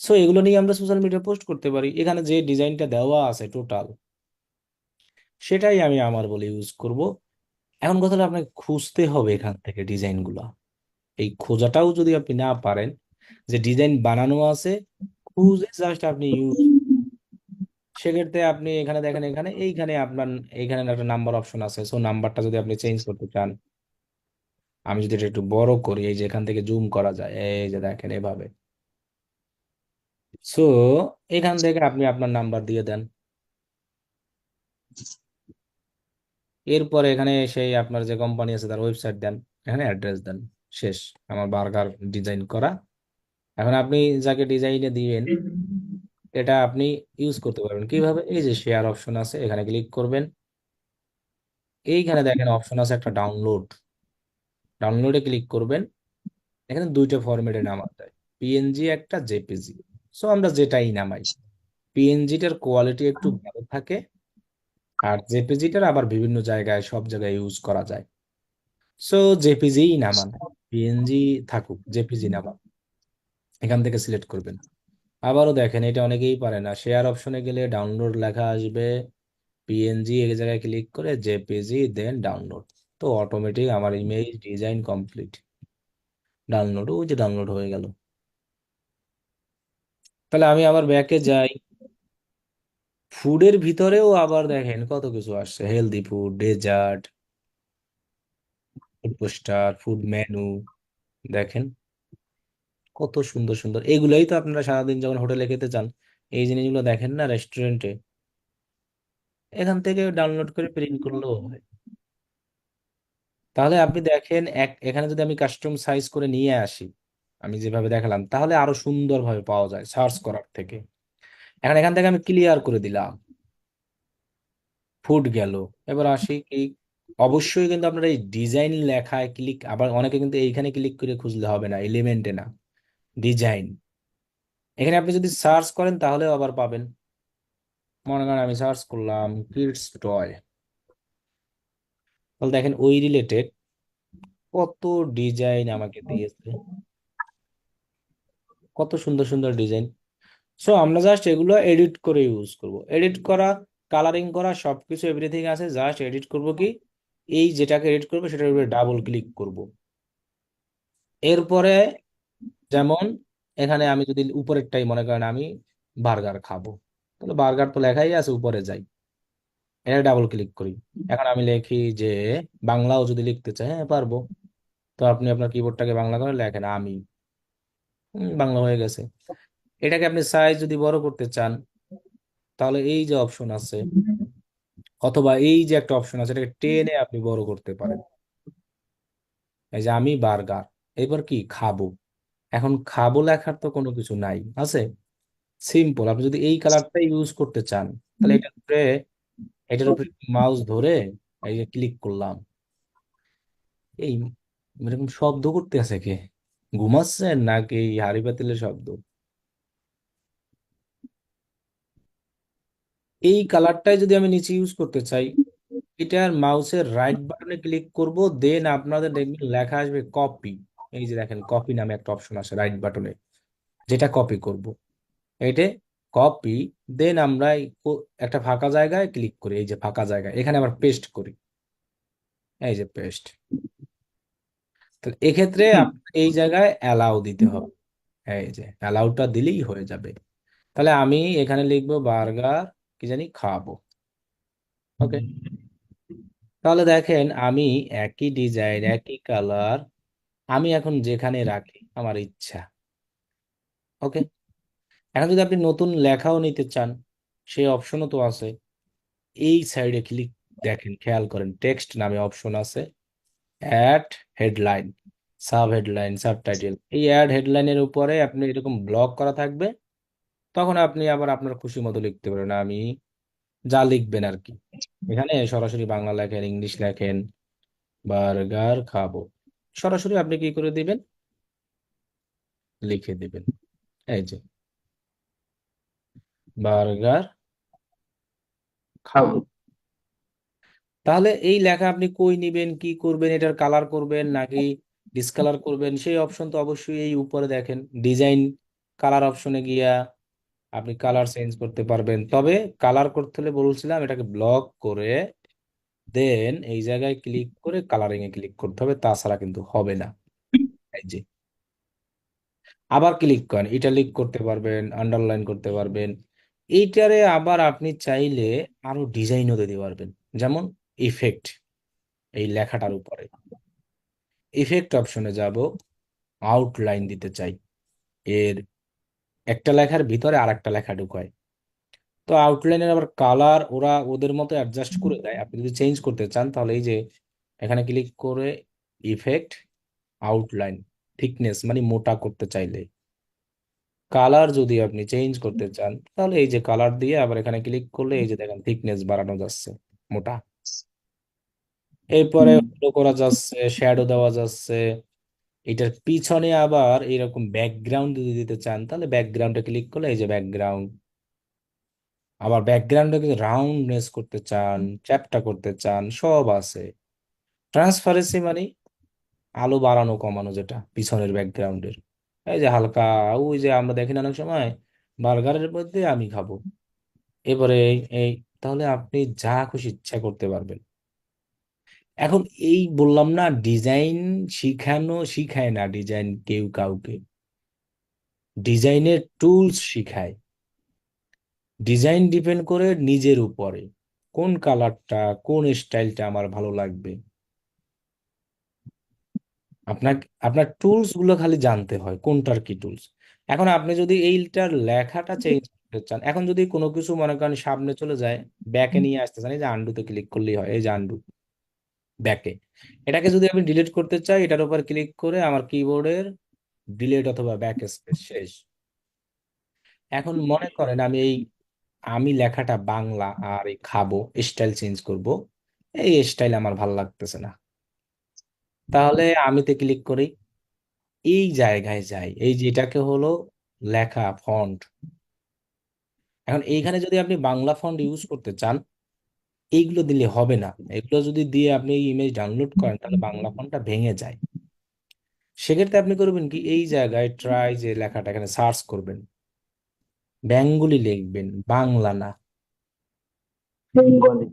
সো এগুলো নিয়ে আমরা সোশ্যাল মিডিয়া পোস্ট করতে পারি। এখানে যে ডিজাইনটা দেওয়া আছে টোটাল, সেটাই আমি আমার বলে ইউজ করব। এখন কথা হলো আপনাকে খুঁজতে হবে এখান থেকে ডিজাইন গুলা। এই খোঁজাটাও যদি আপনি না পারেন, যে ডিজাইন বানানো আছে, খুঁজে জাস্ট আপনি ইউজ, সেক্ষেত্রে আপনি এখানে দেখেন, এইখানে আপনার এইখানে একটা নাম্বার অপশন আছে। সো নাম্বারটা যদি আপনি চেঞ্জ করতে চান, আমি যদি এটা একটু বড় করি, এই যে এখান থেকে জুম করা যায়, এই যে দেখেন এভাবে। সো এখান থেকে আপনি আপনার নাম্বার দিয়ে দেন। এরপরে এখানে সেই আপনার যে কোম্পানি আছে তার ওয়েবসাইট দেন, এখানে অ্যাড্রেস দেন, শেষ। আমার বার্গার ডিজাইন করা। এখন আপনি যাকে ডিজাইনে দিবেন, এটা আপনি ইউজ করতে পারবেন কিভাবে, এই যে শেয়ার অপশন আছে, এখানে ক্লিক করবেন। এইখানে দেখেন অপশন আছে একটা ডাউনলোড, ডাউনলোডে ক্লিক করবেন। এখানে দুইটা ফরম্যাটে নামাতে হয়, পিএনজি একটা, জেপিজি। সো আমরা যেটাই নামাই, পিএনজিটার কোয়ালিটি একটু ভালো থাকে, আর জেপিজিটার আবার বিভিন্ন জায়গায় সব জায়গায় ইউজ করা যায়। সো জেপিজি নামান, পিএনজি থাকুক, জেপিজি নামান। এখান থেকে সিলেক্ট করবেন। আবারও দেখেন এটা অনেকেই পারে না, শেয়ার অপশনে গেলে ডাউনলোড লেখা আসবে, পিএনজি এই জায়গায় ক্লিক করে জেপিজি, দেন ডাউনলোড। তো অটোমেটিক আমার ইমেজ ডিজাইন কমপ্লিট, ডাউনলোড, ওই যে ডাউনলোড হয়ে গেল। তাহলে আমি আবার ব্যাকে যাই, ফুডের ভিতরেও আবার দেখেন কত কিছু আসছে, healthy food, dessert, food poster, food menu, দেখেন কত সুন্দর সুন্দর, এগুলাই তো আপনারা সারাদিন যখন হোটেলে খেতে চান এই জিনিসগুলো দেখেন না রেস্টুরেন্টে, এখান থেকে ডাউনলোড করে প্রিন্ট করলেও হয়। তাহলে আপনি দেখেন এখানে যদি আমি কাস্টম সাইজ করে নিয়ে আসি, আমি যেভাবে দেখালাম, তাহলে আরো সুন্দরভাবে পাওয়া যায় সার্চ করার থেকে। এখন এখান থেকে আমি ক্লিয়ার করে দিলাম, ফুড গেল। এবার আসি কি, অবশ্যই কিন্তু আপনার এই ডিজাইন লেখায় ক্লিক, আবার অনেকে কিন্তু এইখানে ক্লিক করে খুঁজলে হবে না, এলিমেন্টে না, ডিজাইন। এখানে আপনি যদি সার্চ করেন তাহলেও আবার পাবেন। মনে করেন আমি সার্চ করলাম কিডস টয়, তাহলে দেখেন ওই রিলেটেড কত ডিজাইন আমাকে দিয়েছে, কত সুন্দর সুন্দর ডিজাইন। সো আমরা জাস্ট এগুলো এডিট করে ইউজ করব, এডিট করা, কালারিং করা, সবকিছু এভরিথিং আছে, জাস্ট এডিট করব কি, এই যেটাকে এডিট করবো সেটার উপরে ডাবল ক্লিক করব। এরপরে যেমন এখানে আমি যদি উপরেরটাই মনে করেন আমি বার্গার খাবো, তাহলে বার্গার তো লেখাই আছে, উপরে যাই, এটা ডাবল ক্লিক করি। এখন আমি লিখি যে বাংলাও যদি লিখতে চাই, হ্যাঁ পারবো। তো আপনি আপনার কিবোর্ডটাকে বাংলা করে লেখেন আমি, বাংলা হয়ে গেছে। এটাকে আপনি সাইজ যদি বড় করতে চান, তাহলে এই যে অপশন আছে, অথবা এই যে একটা অপশন আছে, এটাকে টেনে আপনি বড় করতে পারেন। এই যে আমি বার্গার, এবার কি খাবো, এখন খাবো লেখার তো কোনো কিছু নাই আছে, সিম্পল। আপনি যদি এই কালারটা ইউজ করতে চান, তাহলে এটার উপরে মাউস ধরে এই যে ক্লিক করলাম। এই এরকম শব্দ করতে আছে কে, ঘুমাচ্ছেন নাকি হাঁড়ি পাতিলের শব্দ? এই কালারটাই যদি আমি নিচে ইউজ করতে চাই, এটার মাউসের রাইট বাটনে ক্লিক করব, দেন আপনাদের দেখবেন লেখা আসবে কপি। এই যে দেখেন কপি নামে একটা অপশন আছে রাইট বাটনে, যেটা কপি করব, এইটা কপি। দেন আমরা একটা ফাঁকা জায়গায় ক্লিক করি, এই যে ফাঁকা জায়গায়, এখানে আবার পেস্ট করি, এই যে পেস্ট। তো এক্ষেত্রে আপনার এই জায়গায় অ্যালাউ দিতে হবে, এই যে অ্যালাউটা দিলেই হয়ে যাবে। তাহলে আমি এখানে লিখবো বার্গার কি জানি খাবো, ওকে। তাহলে দেখেন আমি একই ডিজাইন একই কালার আমি এখন যেখানে রাখি আমার ইচ্ছা, ওকে। এখন যদি আপনি নতুন লেখাও নিতে চান, সেই অপশনও তো আছে। এই সাইডে ক্লিক, দেখেন খেয়াল করেন টেক্সট নামে অপশন আছে, add headline, sub headline, subtitle. এই অ্যাড হেডলাইনের উপরে আপনি এরকম ব্লক করা থাকবে, তখন আপনি আবার আপনার খুশি মতো লিখতে পারেন, আমি যা লিখবেন আর কি। এখানে সরাসরি বাংলা লেখেন, ইংলিশ লেখেন, বার্গার খাবো, সরাসরি আপনি কি করে দিবেন, লিখে দিবেন, এই যে বার্গার খাবো। তাহলে এই লেখা আপনি কই নিবেন, কি করবেন, এটার কালার করবেন নাকি ডিসকালার করবেন, সেই অপশন তো অবশ্যই এই উপরে দেখেন ডিজাইন, কালার অপশনে গিয়া আপনি কালার চেঞ্জ করতে পারবেন। তবে কালার করতে হলে বলছিলাম এটাকে ব্লক করে দেন এই জায়গায় ক্লিক করে কালারিং এ ক্লিক করতে হবে, তাছাড়া কিন্তু হবে না। এই যে আবার ক্লিক করেন, ইটালিক করতে পারবেন, আন্ডারলাইন করতে পারবেন। এইটারে আবার আপনি চাইলে আরো ডিজাইনও দিতে পারবেন, যেমন ইফেক্ট, এই লেখাটার উপরে ইফেক্ট অপশনে যাব, আউটলাইন দিতে চাই, এর একটা লেখার ভিতরে আর একটা লেখা ঢুকায়। তো আউটলাইনের আবার কালার ওরা ওদের মতো অ্যাডজাস্ট করে দেয়, আপনি যদি চেঞ্জ করতে চান তাহলে এই যে এখানে ক্লিক করে ইফেক্ট, আউটলাইন, থিকনেস মানে মোটা করতে চাইলে, কালার যদি আপনি চেঞ্জ করতে চান তাহলে এই যে কালার দিয়ে আবার এখানে ক্লিক করলে এই যে দেখেন থিকনেস বাড়ানো যাচ্ছে, মোটা। এরপরে ফলো করা যাচ্ছে, শ্যাডো দেওয়া যাচ্ছে। এটার পিছনে আবার এরকম ব্যাকগ্রাউন্ড যদি দিতে চান তাহলে ব্যাকগ্রাউন্ডে ক্লিক করলে এই যে ব্যাকগ্রাউন্ড, আবার ব্যাকগ্রাউন্ডে যদি রাউন্ডনেস করতে চান, চ্যাপটা করতে চান, সব আছে। ট্রান্সপারেন্সি মানে আলো বাড়ানো কমানো, যেটা পিছনের ব্যাকগ্রাউন্ডের, এই যে হালকা, ওই যে আমরা দেখি না অনেক সময় বার্গারের মধ্যে আমি খাবো, এবারে এই, তাহলে আপনি যা খুশি ইচ্ছা করতে পারবেন। এখন এই বললাম না, ডিজাইন শিখানো শিখায় না ডিজাইন কেউ কাউকে, ডিজাইনের টুলস শিখায়। ডিজাইন ডিপেন্ড করে নিজের উপরে, কোন কালারটা কোন স্টাইলটা আমার ভালো লাগবে। আপনার আপনার টুলস গুলো খালি জানতে হয় কোনটার কি টুলস। এখন আপনি যদি এইটার লেখাটা চেঞ্জ করতে চান, এখন যদি কোনো কিছু মনে করেন সামনে চলে যায়, ব্যাকে নিয়ে আসতে চান, এই যে আন্ডুতে ক্লিক করলেই হয়, এই যে আন্ডু, ব্যাকে। এটাকে যদি আমি ডিলিট করতে চাই, এটার উপর ক্লিক করে আমার কিবোর্ডের ডিলিট অথবা ব্যাক স্পেস শেষ। এখন মনে করেন আমি লেখাটা বাংলা আর এই খাবো স্টাইল চেঞ্জ করব, এই স্টাইল আমার ভালো লাগতেছে না, তাহলে আমিতে ক্লিক করি, এই জায়গায় যাই, এই যে এটাকে হলো লেখা ফন্ট। এখন এইখানে যদি আপনি বাংলা ফন্ট ইউজ করতে চান, এইগুলো দিলে হবে না। এগুলো যদি দিয়ে আপনি এই ইমেজ ডাউনলোড করেন, তাহলে বাংলা ফন্টটা ভেঙে যায়। সেক্ষেত্রে আপনি করবেন কি, এই জায়গায় ট্রাই যে লেখাটা এখানে সার্চ করবেন, বেঙ্গলি লিখবেন, বাংলা না। বেঙ্গলি।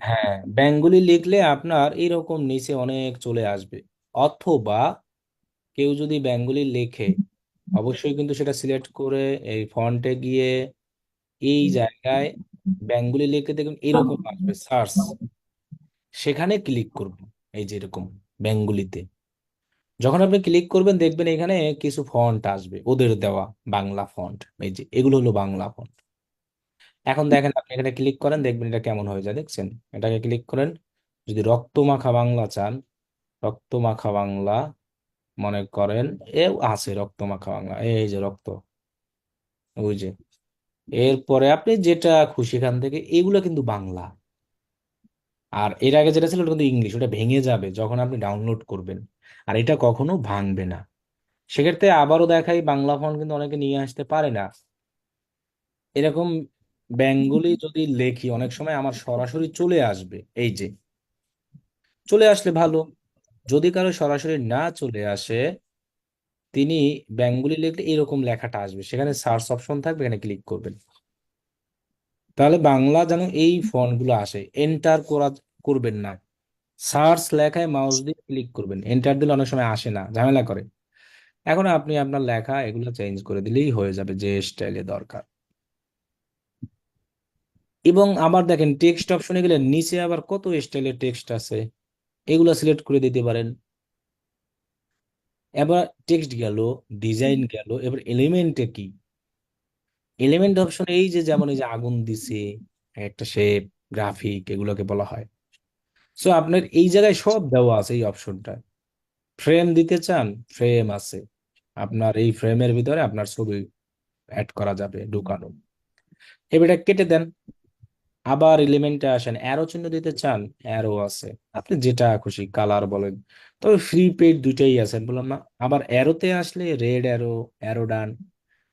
হ্যাঁ, বেঙ্গলি লিখলে আপনার এরকম নিচে অনেক চলে আসবে। অথবা কেউ যদি বেঙ্গলি লেখে, অবশ্যই কিন্তু সেটা সিলেক্ট করে এই ফন্টে গিয়ে এই জায়গায় বেঙ্গলি লিখে দেখুন এরকম আসবে সার্চ, সেখানে ক্লিক করবেন, এই যে এরকম বেঙ্গলিতে যখন আপনি ক্লিক করবেন দেখবেন এখানে কিছু ফন্ট আসবে ওদের দেওয়া বাংলা ফন্ট, এই যে এগুলো হলো বাংলা ফন্ট। এখন দেখেন আপনি এখানে ক্লিক করেন, দেখবেন এটা কেমন হয়ে যায়, দেখছেন? এটাকে ক্লিক করেন, যদি রক্তমাখা বাংলা চান, রক্তমাখা বাংলা মনে করেন, এও আছে রক্তমাখা বাংলা, এই যে রক্ত, ওই যে, এরপরে আপনি যেটা খুশি এখান থেকে, এগুলো কিন্তু বাংলা। আর এর আগে যেটা ছিল ওটা কিন্তু ইংলিশ, ওটা ভেঙে যাবে যখন আপনি ডাউনলোড করবেন, আর এটা কখনো ভাঙবে না। সেক্ষেত্রে আবারও দেখাই, বাংলা ফন্ট কিন্তু অনেকে নিয়ে আসতে পারে না। এরকম বেঙ্গলি যদি লেখি অনেক সময় আমার সরাসরি চলে আসবে, এই যে চলে আসলে ভালো। যদি কারো সরাসরি না চলে আসে, তিনি বেঙ্গলি লিখলে এরকম লেখাটা আসবে, সেখানে সার্চ অপশন থাকবে, এখানে ক্লিক করবেন, তাহলে বাংলা যেন এই ফন্ট গুলো আসে। এন্টার করা করবেন না, সার্চ লেখায় মাউস দিয়ে ক্লিক করবেন, এন্টার দিলে অনেক সময় আসে না, ঝামেলা করে। এখন আপনি আপনার লেখা এগুলো চেঞ্জ করে দিলেই হয়ে যাবে যে স্টাইলে দরকার। এবং আবার দেখেন টেক্সট অপশনে গেলে নিচে আবার কত স্টাইলের টেক্সট আছে, এগুলো সিলেক্ট করে দিতে পারেন। এবার টেক্সট গেল, ডিজাইন গেল, এবার এলিমেন্টে কি, এলিমেন্ট অপশনে এই যে যেমন এই যে আগুন দিছে, একটা শেপ, গ্রাফিক, এগুলোকে বলা হয়। সো আপনার এই জায়গায় সব দেওয়া আছে এই অপশনটা। ফ্রেম দিতে চান, ফ্রেম আছে, আপনার এই ফ্রেমের ভিতরে আপনার ছবি অ্যাড করা যাবে, ঢুকানো। এবার এটা কেটে দেন, আবার এলিমেন্টে আসেন, অ্যারো চিহ্ন দিতে চান, অ্যারো আছে, আপনি যেটা খুশি কালার বলেন। তবে ফ্রি পেড দুইটাই আছে বললাম না। আবার অ্যারোতে আসলে রেড অ্যারো, অ্যারো ডান।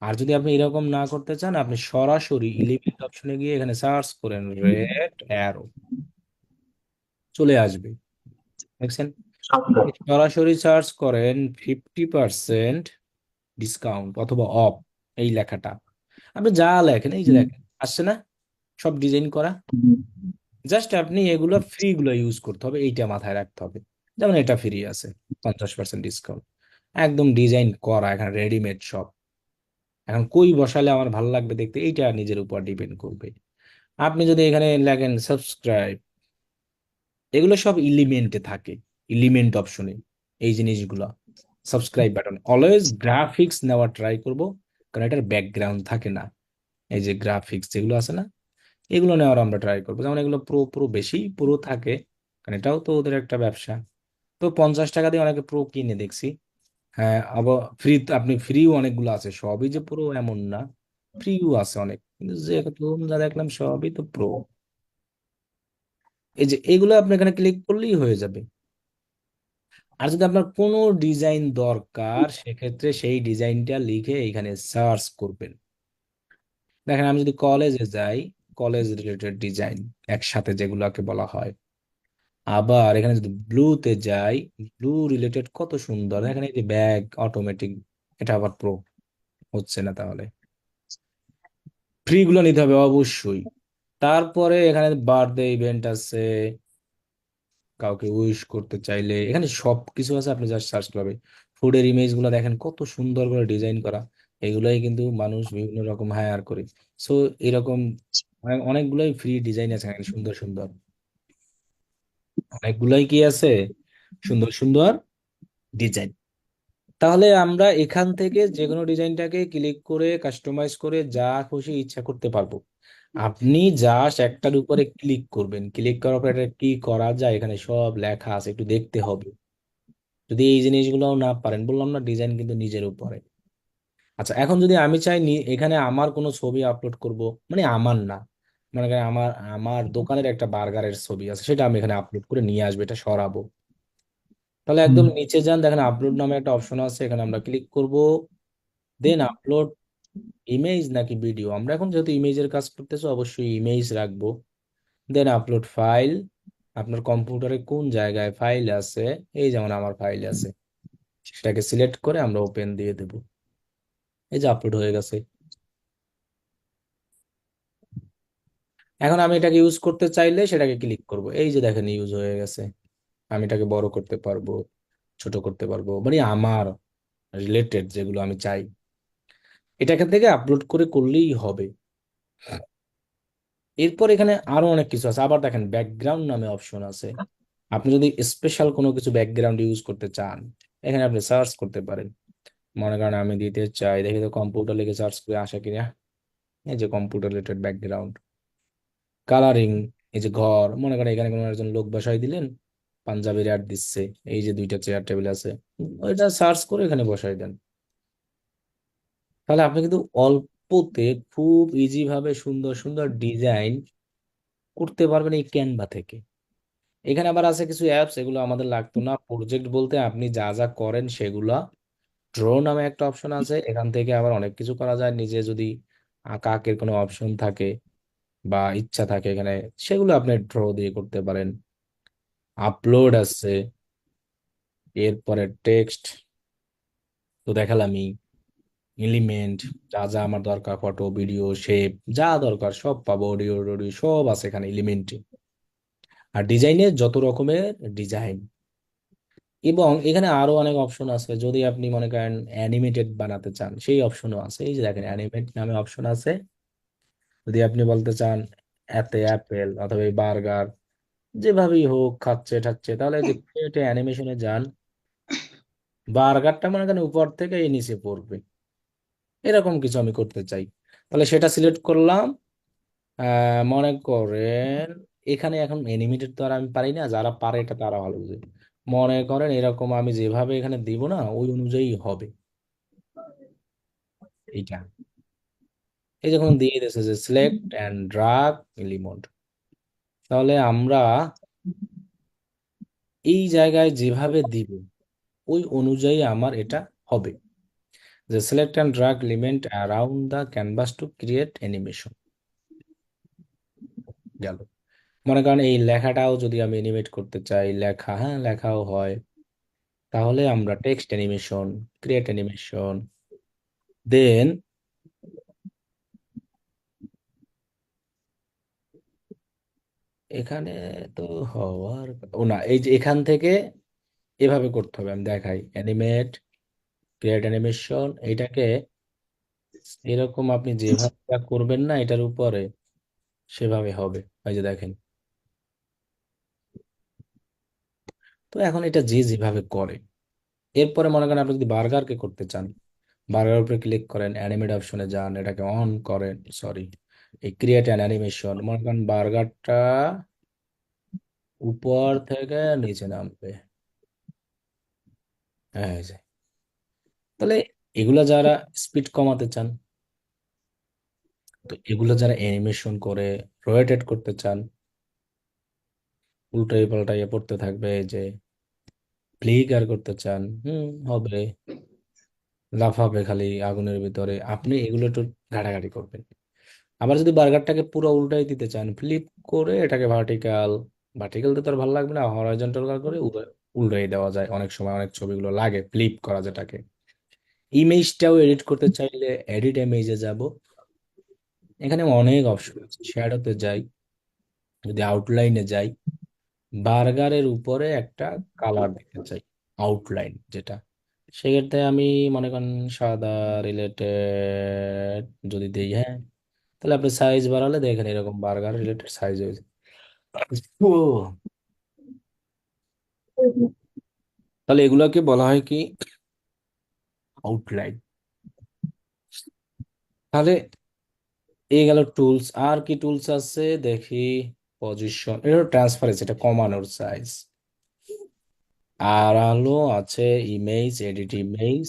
আর যদি আপনি এরকম না করতে চান, আপনি সরাসরি এলিমেন্ট অপশনে গিয়ে এখানে সার্চ করেন রেড অ্যারো, চলে আসবে, দেখছেন? আচ্ছা। সরাসরি সার্চ করেন 50% ডিসকাউন্ট অথবা অফ, এই লেখাটা আপনি যা লেখেন এই যে দেখেন আসছে না, সব ডিজাইন করা। জাস্ট আপনি এগুলো ফ্রি গুলো ইউজ করতে হবে, এইটা মাথায় রাখতে হবে। যেমন এটা ফ্রি আছে, 50% ডিসকাউন্ট, একদম ডিজাইন করা, এখানে রেডিমেড সব। এখন কই বসালে আমার ভালো লাগবে দেখতে, এইটা নিজের উপর ডিপেন্ড করবে। আপনি যদি এখানে লেখেন সাবস্ক্রাইব, এগুলো সব এলিমেন্টে থাকে, এলিমেন্ট অপশনে এই জিনিসগুলো। সাবস্ক্রাইব বাটন অলওয়েজ গ্রাফিক্স নেওয়ার ট্রাই করব, কারণ এটার ব্যাকগ্রাউন্ড থাকে না। এই যে গ্রাফিক্স যেগুলো আছে না, এগুলো নেওয়ার আমরা ট্রাই করবো, যেমন এগুলো প্রো প্রো বেশি প্রো থাকে, কারণ এটাও তো ওদের একটা ব্যবসা। তো 50 টাকা দিয়ে অনেকে প্রো কিনে দেখছি। হ্যাঁ, আবার ফ্রি, আপনি ফ্রিও অনেকগুলো আছে, সবই যে প্রো এমন না, ফ্রিও আছে অনেক, কিন্তু যে যা দেখলাম সবই তো প্রো। এই যে এগুলো আপনি এখানে ক্লিক করলেই হয়ে যাবে। আর যদি আপনার কোনো ডিজাইন দরকার, সেক্ষেত্রে সেই ডিজাইনটা লিখে এখানে সার্চ করবেন। দেখেন আমি যদি কলেজে যাই, কলেজ রিলেটেড ডিজাইন একসাথে যেগুলোকে বলা হয়। আবার এখানে যদি ব্লুতে যাই, ব্লু রিলেটেড কত সুন্দর, এখানে এই যে ব্যাগ অটোমেটিক, এটা আবার প্রো হচ্ছে না, তাহলে ফ্রি গুলো নিতে হবে অবশ্যই। তারপরে এখানে বার্থডে ইভেন্ট আছে, কাউকে উইশ করতে চাইলে এখানে সব কিছু আছে, আপনি জাস্ট সার্চ করবে। ফুডের ইমেজ গুলো দেখেন কত সুন্দর করে ডিজাইন করা, এগুলাই কিন্তু মানুষ বিভিন্ন রকম হায়ার করে। সো এরকম অনেকগুলোই ফ্রি ডিজাইন আছে এখানে, সুন্দর সুন্দর অনেকগুলাই কি আছে, সুন্দর সুন্দর ডিজাইন। তাহলে আমরা এখান থেকে যে কোনো ডিজাইনটাকে ক্লিক করে কাস্টমাইজ করে যা খুশি ইচ্ছা করতে পারবো। আপনি জাস্ট একটার উপরে ক্লিক করবেন, ক্লিক করার পর এটা কি করা যায় এখানে সব লেখা আছে, একটু দেখতে হবে। যদি এই জিনিসগুলো না পারেন, বললাম না ডিজাইন কিন্তু নিজের উপরে। আচ্ছা, এখন যদি আমি চাই এখানে আমার কোনো ছবি আপলোড করব, মানে আমার না, মানে আমার আমার দোকানের একটা বার্গারের ছবি আছে, সেটা আমি এখানে আপলোড করে নিয়ে আসবো, এটা সরাবো। তাহলে হুম। একদম নিচে যান, দেখেন আপলোড নামে একটা অপশন আছে, এখানে আমরা ক্লিক করব। দেন আপলোড ইমেজ নাকি ভিডিও, আমরা এখন যেহেতু ইমেজের কাজ করতেছি অবশ্যই ইমেজ রাখবো। দেন আপলোড ফাইল, আপনার কম্পিউটারে কোন জায়গায় ফাইল আছে, এই যেমন আমার ফাইল আছে, সেটাকে সিলেক্ট করে আমরা ওপেন দিয়ে দেব। এই যে আপলোড হয়ে গেছে। এখন আমি এটাকে ইউজ করতে চাইলে সেটাকে ক্লিক করব, এই যে দেখেন ইউজ হয়ে গেছে। আমি এটাকে বড় করতে পারবো, ছোট করতে পারবো, মানে আমার রিলেটেড যেগুলো আমি চাই এটাকে থেকে আপলোড করে করলেই হবে। এরপর এখানে আরো অনেক কিছু আছে, আবার দেখেন ব্যাকগ্রাউন্ড নামে অপশন আছে। আপনি যদি স্পেশাল কোনো কিছু ব্যাকগ্রাউন্ড ইউজ করতে চান, এখানে আপনি সার্চ করতে পারেন। মনে করেন আমি দিতে চাই, দেখি তো কম্পিউটার লিখে সার্চ করে আসে কিনা। এই যে কম্পিউটার রিলেটেড ব্যাকগ্রাউন্ড, কালারিং, এই যে ঘর, মনে করেন এখানে কোনো একজন লোক বসাই দিলেন, পাঞ্জাবির অ্যাড দিচ্ছে, এই যে দুইটা চেয়ার টেবিল আছে, ওইটা সার্চ করে এখানে বসাই দেন। তাহলে আপনি কিন্তু অল্পতে খুব ইজি ভাবে সুন্দর সুন্দর ডিজাইন করতে পারবেন এই ক্যানভা থেকে। এখানে আবার আছে কিছু অ্যাপস, এগুলো আমাদের লাগতো না। প্রজেক্ট বলতে আপনি যা যা করেন সেগুলা, ড্র নামে একটা অপশন আছে, এখান থেকে আবার অনেক কিছু করা যায় নিজে যদি আঁকা আঁকের কোনো অপশন থাকে বা ইচ্ছা থাকে এখানে, সেগুলো আপনি ড্র দিয়ে করতে পারেন। আপলোড আছে, এরপরে টেক্সট তো দেখালামই, এলিমেন্ট, যা যা আমার দরকার, ফটো ভিডিও শেপ যা দরকার সব পাবো, অডিও অডিও সব আছে এখানে এলিমেন্টে। আর ডিজাইনের যত রকমের ডিজাইন, এবং এখানে আরো অনেক অপশন আছে, যদি আপনি মনে করেন অ্যানিমেটেড বানাতে চান সেই অপশনও আছে। এই যে দেখেন অ্যানিমেট নামে অপশন আছে, যদি আপনি বলতে চান এতে অ্যাপেল অথবা বার্গার যেভাবেই হোক খাচ্ছে ঠাচ্ছে, তাহলে যে ক্রিয়েট অ্যানিমেশনে যান, বার্গারটা মনে করেন উপর থেকে এই নিচে পড়বে, এরকম কিছু আমি করতে চাই। তাহলে সেটা সিলেক্ট করলাম। মনে করেন এখানে এখন অ্যানিমেটেড তো আর আমি পারি না, যারা পারে এটা তারা ভালো বুঝে। মনে করেন এরকম আমি যেভাবে এখানে দিব না ওই অনুযায়ী হবে এইটা। এই যখন দিয়ে দিয়েছে যে সিলেক্ট অ্যান্ড ড্রাগ এলিমেন্ট, তাহলে আমরা এই জায়গায় যেভাবে দিব ওই অনুযায়ী আমার এটা হবে, যে select and drug element around the canvas to create animation গেল। মনে করেন এই লেখাটাও যদি আমি অ্যানিমেট করতে চাই, লেখা, হ্যাঁ লেখাও হয়, তাহলে আমরা টেক্সট অ্যানিমেশন, ক্রিয়েট অ্যানিমেশন, দেন এখানে তো হওয়ার, ও না, এই যে এখান থেকে এভাবে করতে হবে, আমি দেখাই অ্যানিমেট, ক্রিয়েট অ্যানিমেশন, এইটাকে এরকম আপনি যেভাবে করবেন না এটার উপরে সেভাবে হবে। এই যে দেখেন, তো এখন এটা যে যেভাবে করে। এরপরে মনে করেন আপনি যদি বার্গারকে করতে চান, বার্গার উপরে ক্লিক করেন, অ্যানিমেট অপশনে যান, এটাকে অন করেন, সরি, এই ক্রিয়েট অ্যান অ্যানিমেশন, মনে করেন বার্গারটা উপর থেকে নিচে নামবে, হ্যাঁ এই যে। তাহলে এগুলা যারা স্পিড কমাতে চান, তো এগুলো যারা অ্যানিমেশন করে রোটেট করতে চান, উল্টাই পাল্টাইয়ে পড়তে থাকবে, এই যে ফ্লিকার করতে চান, হবে, লাফাবে খালি আগুনের ভিতরে, আপনি এগুলো একটু ঘাটাঘাটি করবেন। আবার যদি বার্গারটাকে পুরো উল্টাই দিতে চান, ফ্লিপ করে এটাকে ভার্টিক্যাল, ভার্টিক্যাল তো তার ভালো লাগবে না, হরাইজন্টাল করে উল্টাই দেওয়া যায়, অনেক সময় অনেক ছবিগুলো লাগে ফ্লিপ করা যেটাকে। ইমেজটাও এডিট করতে চাইলে এডিট ইমেজে যাব, এখানে অনেক অপশন আছে, শ্যাডোতে যাই, যদি আউটলাইনে যাই, বার্গারের উপরে একটা কালার দিতে চাই, আউটলাইন যেটা, সেক্ষেত্রে আমি মনে করেন সাদা রিলেটেড যদি দিই, হ্যাঁ, তাহলে আপনি সাইজ বাড়ালে দেখেন এরকম বার্গার রিলেটেড সাইজ হয়েছে। ও তাহলে এগুলোকে বলা হয় কি, আউটলাইন। তাহলে এই গেল টুলস। আর কি টুলস আছে দেখি। পজিশন, এটা ট্রান্সফারেন্স, এটা কমানোর সাইজ। আর হলো আছে ইমেজ, এডিট ইমেজ।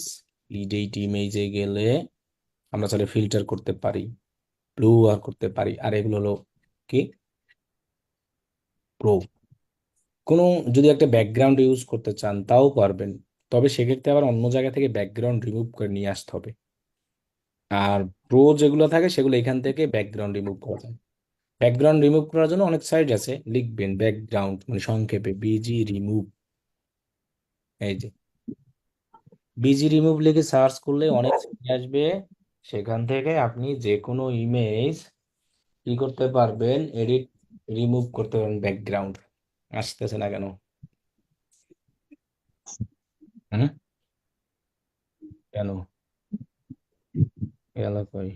এডিট ইমেজে গেলে আমরা চাইলে ফিল্টার করতে পারি, ব্লু আর করতে পারি। আর এগুলো হলো কি, প্রো। কোনো যদি একটা ব্যাকগ্রাউন্ড ইউজ করতে চান তাও পারবেন, তবে সেক্ষেত্রে আবার অন্য জায়গা থেকে ব্যাকগ্রাউন্ড রিমুভ করে নিয়ে আসতে হবে। আর প্রো যেগুলো থাকে সেগুলো এখান থেকে ব্যাকগ্রাউন্ড রিমুভ করা যায়। ব্যাকগ্রাউন্ড রিমুভ করার জন্য অনেক সাইট আছে, লিখবেন ব্যাকগ্রাউন্ড মানে সংক্ষেপে বিজি রিমুভ। এই যে বিজি রিমুভ লিখে সার্চ করলে অনেক সাইট আসবে, সেখান থেকে আপনি যে কোনো ইমেজ কি করতে পারবেন, এডিট রিমুভ করতে পারবেন ব্যাকগ্রাউন্ড। আসতেছে না কেন? হুম, কেন গেল কই?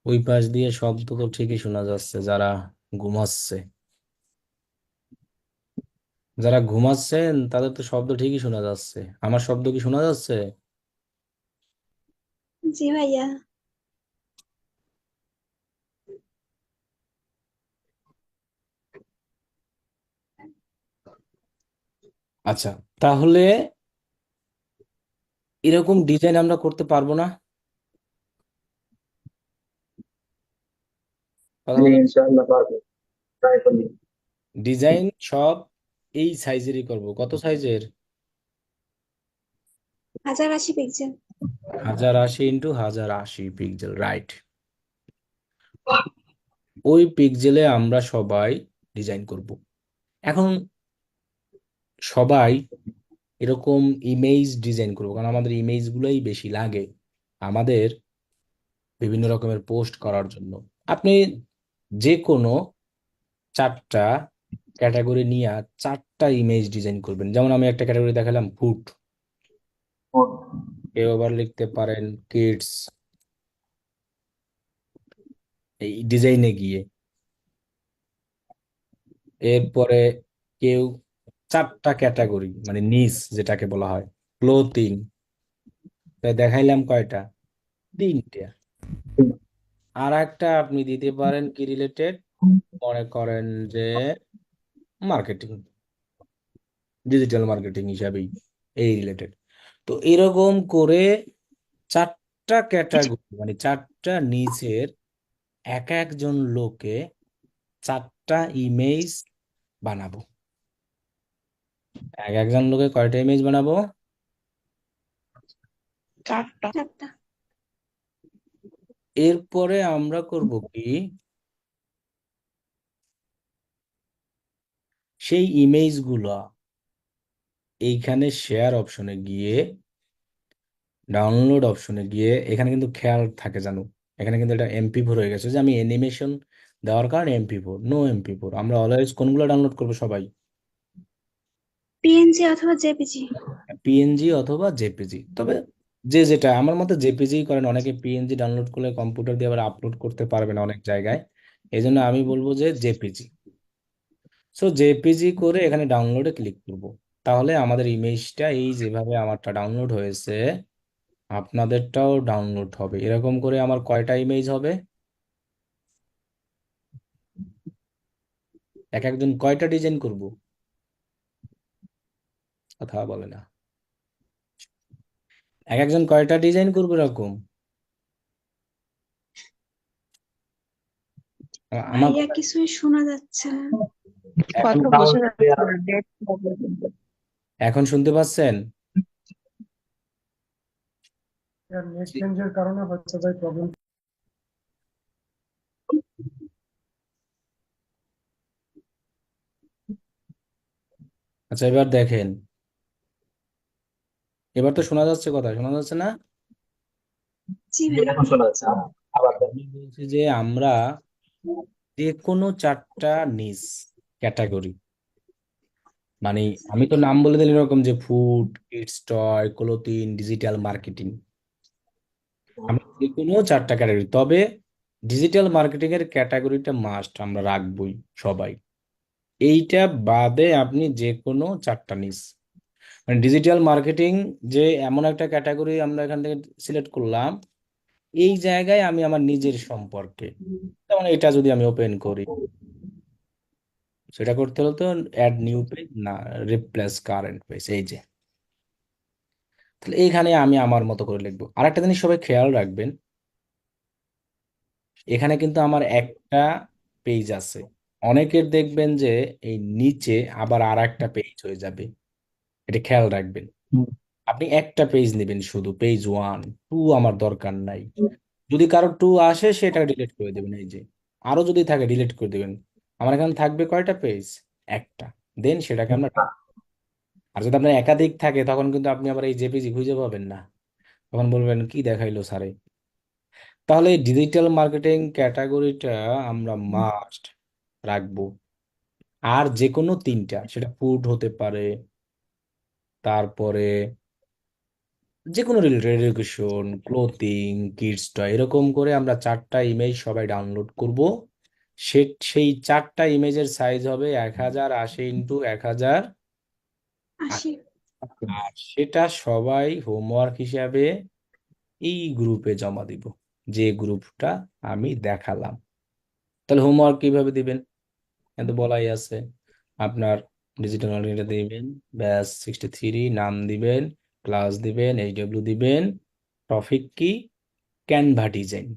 ওই পাশ দিয়ে শব্দ তো ঠিকই শোনা যাচ্ছে, যারা ঘুমাচ্ছে, যারা ঘুমাচ্ছেন তাদের তো শব্দ ঠিকই শোনা যাচ্ছে। আমার শব্দ কি শোনা যাচ্ছে? জি ভাইয়া। আচ্ছা, তাহলে এরকম ডিজাইন আমরা করতে পারবো না? কথা জি বলেন। ইনশাআল্লাহ পারবো, ট্রাই করি। ডিজাইন সব এই সাইজেরই করব। কত সাইজের? 1080 পিক্সেল। 1080 × 1080 pixel, right. ওই পিক্সেলে আমরা সবাই ডিজাইন করব। এখন সবাই এরকম ইমেজ ডিজাইন করবো, কারণ আমাদের ইমেজগুলোই বেশি লাগে আমাদের বিভিন্ন রকমের পোস্ট করার জন্য। আপনি যে কোনো 4টা ক্যাটাগরি নিয়ে 4টা ইমেজ ডিজাইন করবেন। যেমন আমি একটা ক্যাটাগরি দেখালাম ফুড, কেউ আবার লিখতে পারেন কিডস, এই ডিজাইনে গিয়ে। এরপরে কেউ 4টা ক্যাটাগরি মানে নিস যেটাকে বলা হয়, ক্লোথিং, তাই দেখাইলাম কয়টা, 3টে। আর একটা আপনি দিতে পারেন কি রিলেটেড, মনে করেন যে মার্কেটিং, ডিজিটাল মার্কেটিং হিসাবেই এই রিলেটেড। তো এরকম করে 4টা ক্যাটাগরি মানে 4টা নিচের এক একজন লোকে 4টা ইমেজ বানাবো। এক একজন লোকে কয়টা ইমেজ বানাবো? 4টা। এরপরে আমরা করব কি, সেই ইমেজগুলো এইখানে শেয়ার অপশনে গিয়ে, ডাউনলোড অপশনে গিয়ে, এখানে কিন্তু খেয়াল থাকে জানো, এখানে কিন্তু এটা MP4 হয়ে গেছে, যে আমি অ্যানিমেশন দেওয়ার কারণে MP4, নো MP4। আমরা অলওয়েজ কোনগুলো ডাউনলোড করবো সবাই? পিএনজি অথবা জেপিজি। PNG অথবা জেপিজি। তবে যে যেটা, আমার মতে জেপিজি করেন। অনেকে PNG ডাউনলোড করলে কম্পিউটার দিয়ে আবার আপলোড করতে পারবে না অনেক জায়গায়, এই জন্য আমি বলবো যে জেপিজি। সো জেপিজি করে এখানে ডাউনলোডে ক্লিক করব। তাহলে আমাদের ইমেজটা এই যেভাবে আমারটা ডাউনলোড হয়েছে আপনাদেরটাও ডাউনলোড হবে। এরকম করে আমার কয়টা ইমেজ হবে? এক একজন কয়টা ডিজাইন করব? কথা বলে না। এক একজন কয়টা ডিজাইন করবো এরকম? আমার ভাইয়া কথা কিছুই শোনা যাচ্ছে না। এখন, কথা বোঝা যাচ্ছে না, নেট প্রবলেম। এখন শুনতে পাচ্ছেন? নেট চেঞ্জের কারণে হয়তো ভাই প্রবলেম। আচ্ছা, এবার দেখেন, এবার তো শোনা যাচ্ছে, কথা শোনা যাচ্ছে না? জি ভাইয়া। এখন শোনা যাচ্ছে, আবার দেন। আমি বলছি যে আমরা যে কোনো 4টা নিস ক্যাটাগরি, মানে আমি তো নাম বলে দিলাম এরকম যে food, kids toy, clothing, digital marketing. আমরা যে কোনো 4টা ক্যাটাগরি, তবে ডিজিটাল মার্কেটিং এর ক্যাটাগরিটা মাস্ট আমরা রাখবই সবাই। এইটা বাদে আপনি যে কোনো 4টা নিস, মানে ডিজিটাল মার্কেটিং যে এমন একটা ক্যাটাগরি আমরা এখান থেকে সিলেক্ট করলাম, এই জায়গায় আমি আমার নিজের সম্পর্কে, যেমন এটা যদি আমি ওপেন করি, সেটা করতে হলে তো অ্যাড নিউ পেজ না, রিপ্লেস কারেন্ট পেজ, এই যে। তাহলে এইখানে আমি আমার মতো করে লিখবো। আরেকটা জিনিস সবাই খেয়াল রাখবেন, এখানে কিন্তু আমার একটা পেজ আছে। অনেকের দেখবেন যে এই নিচে আবার আর একটা পেজ হয়ে যাবে, এটা খেয়াল রাখবেন। আপনি একটা পেজ নেবেন, শুধু পেজ 1, 2 আমার দরকার নাই। যদি কারো 2 আসে সেটা ডিলিট করে দেবেন, এই যে। আরো যদি থাকে ডিলিট করে দেবেন। আমার এখানে থাকবে কয়টা পেজ? একটা। দেন সেটাকে আমরা আর যদি আপনার একাধিক থাকে তখন কিন্তু আপনি আবার এই জেপিজি খুঁজে পাবেন না, তখন বলবেন কি দেখাইলো স্যারে। তাহলে ডিজিটাল মার্কেটিং ক্যাটাগরিটা আমরা মাস্ট রাখবো। আর যে কোনো তিনটা, সেটা ফুড হতে পারে, তারপরে যে কোনো related, education, clothing, kids toy, এরকম করে আমরা 4টা ইমেজ সবাই ডাউনলোড করব। সে সেই 4টা ইমেজের সাইজ হবে 1080 × 1080। আসি। আর সেটা সবাই হোমওয়ার্ক হিসাবে এই গ্রুপে জমা দিব, যে গ্রুপটা আমি দেখালাম। তাহলে হোমওয়ার্ক কিভাবে দিবেন? কিন্তু বলাই আছে, আপনার ডিজিটাল মার্কেটিংটা দিবেন, ব্যাস 63, নাম দিবেন, ক্লাস দিবেন, এইচডব্লিউ দিবেন, টপিক কি? Canva design.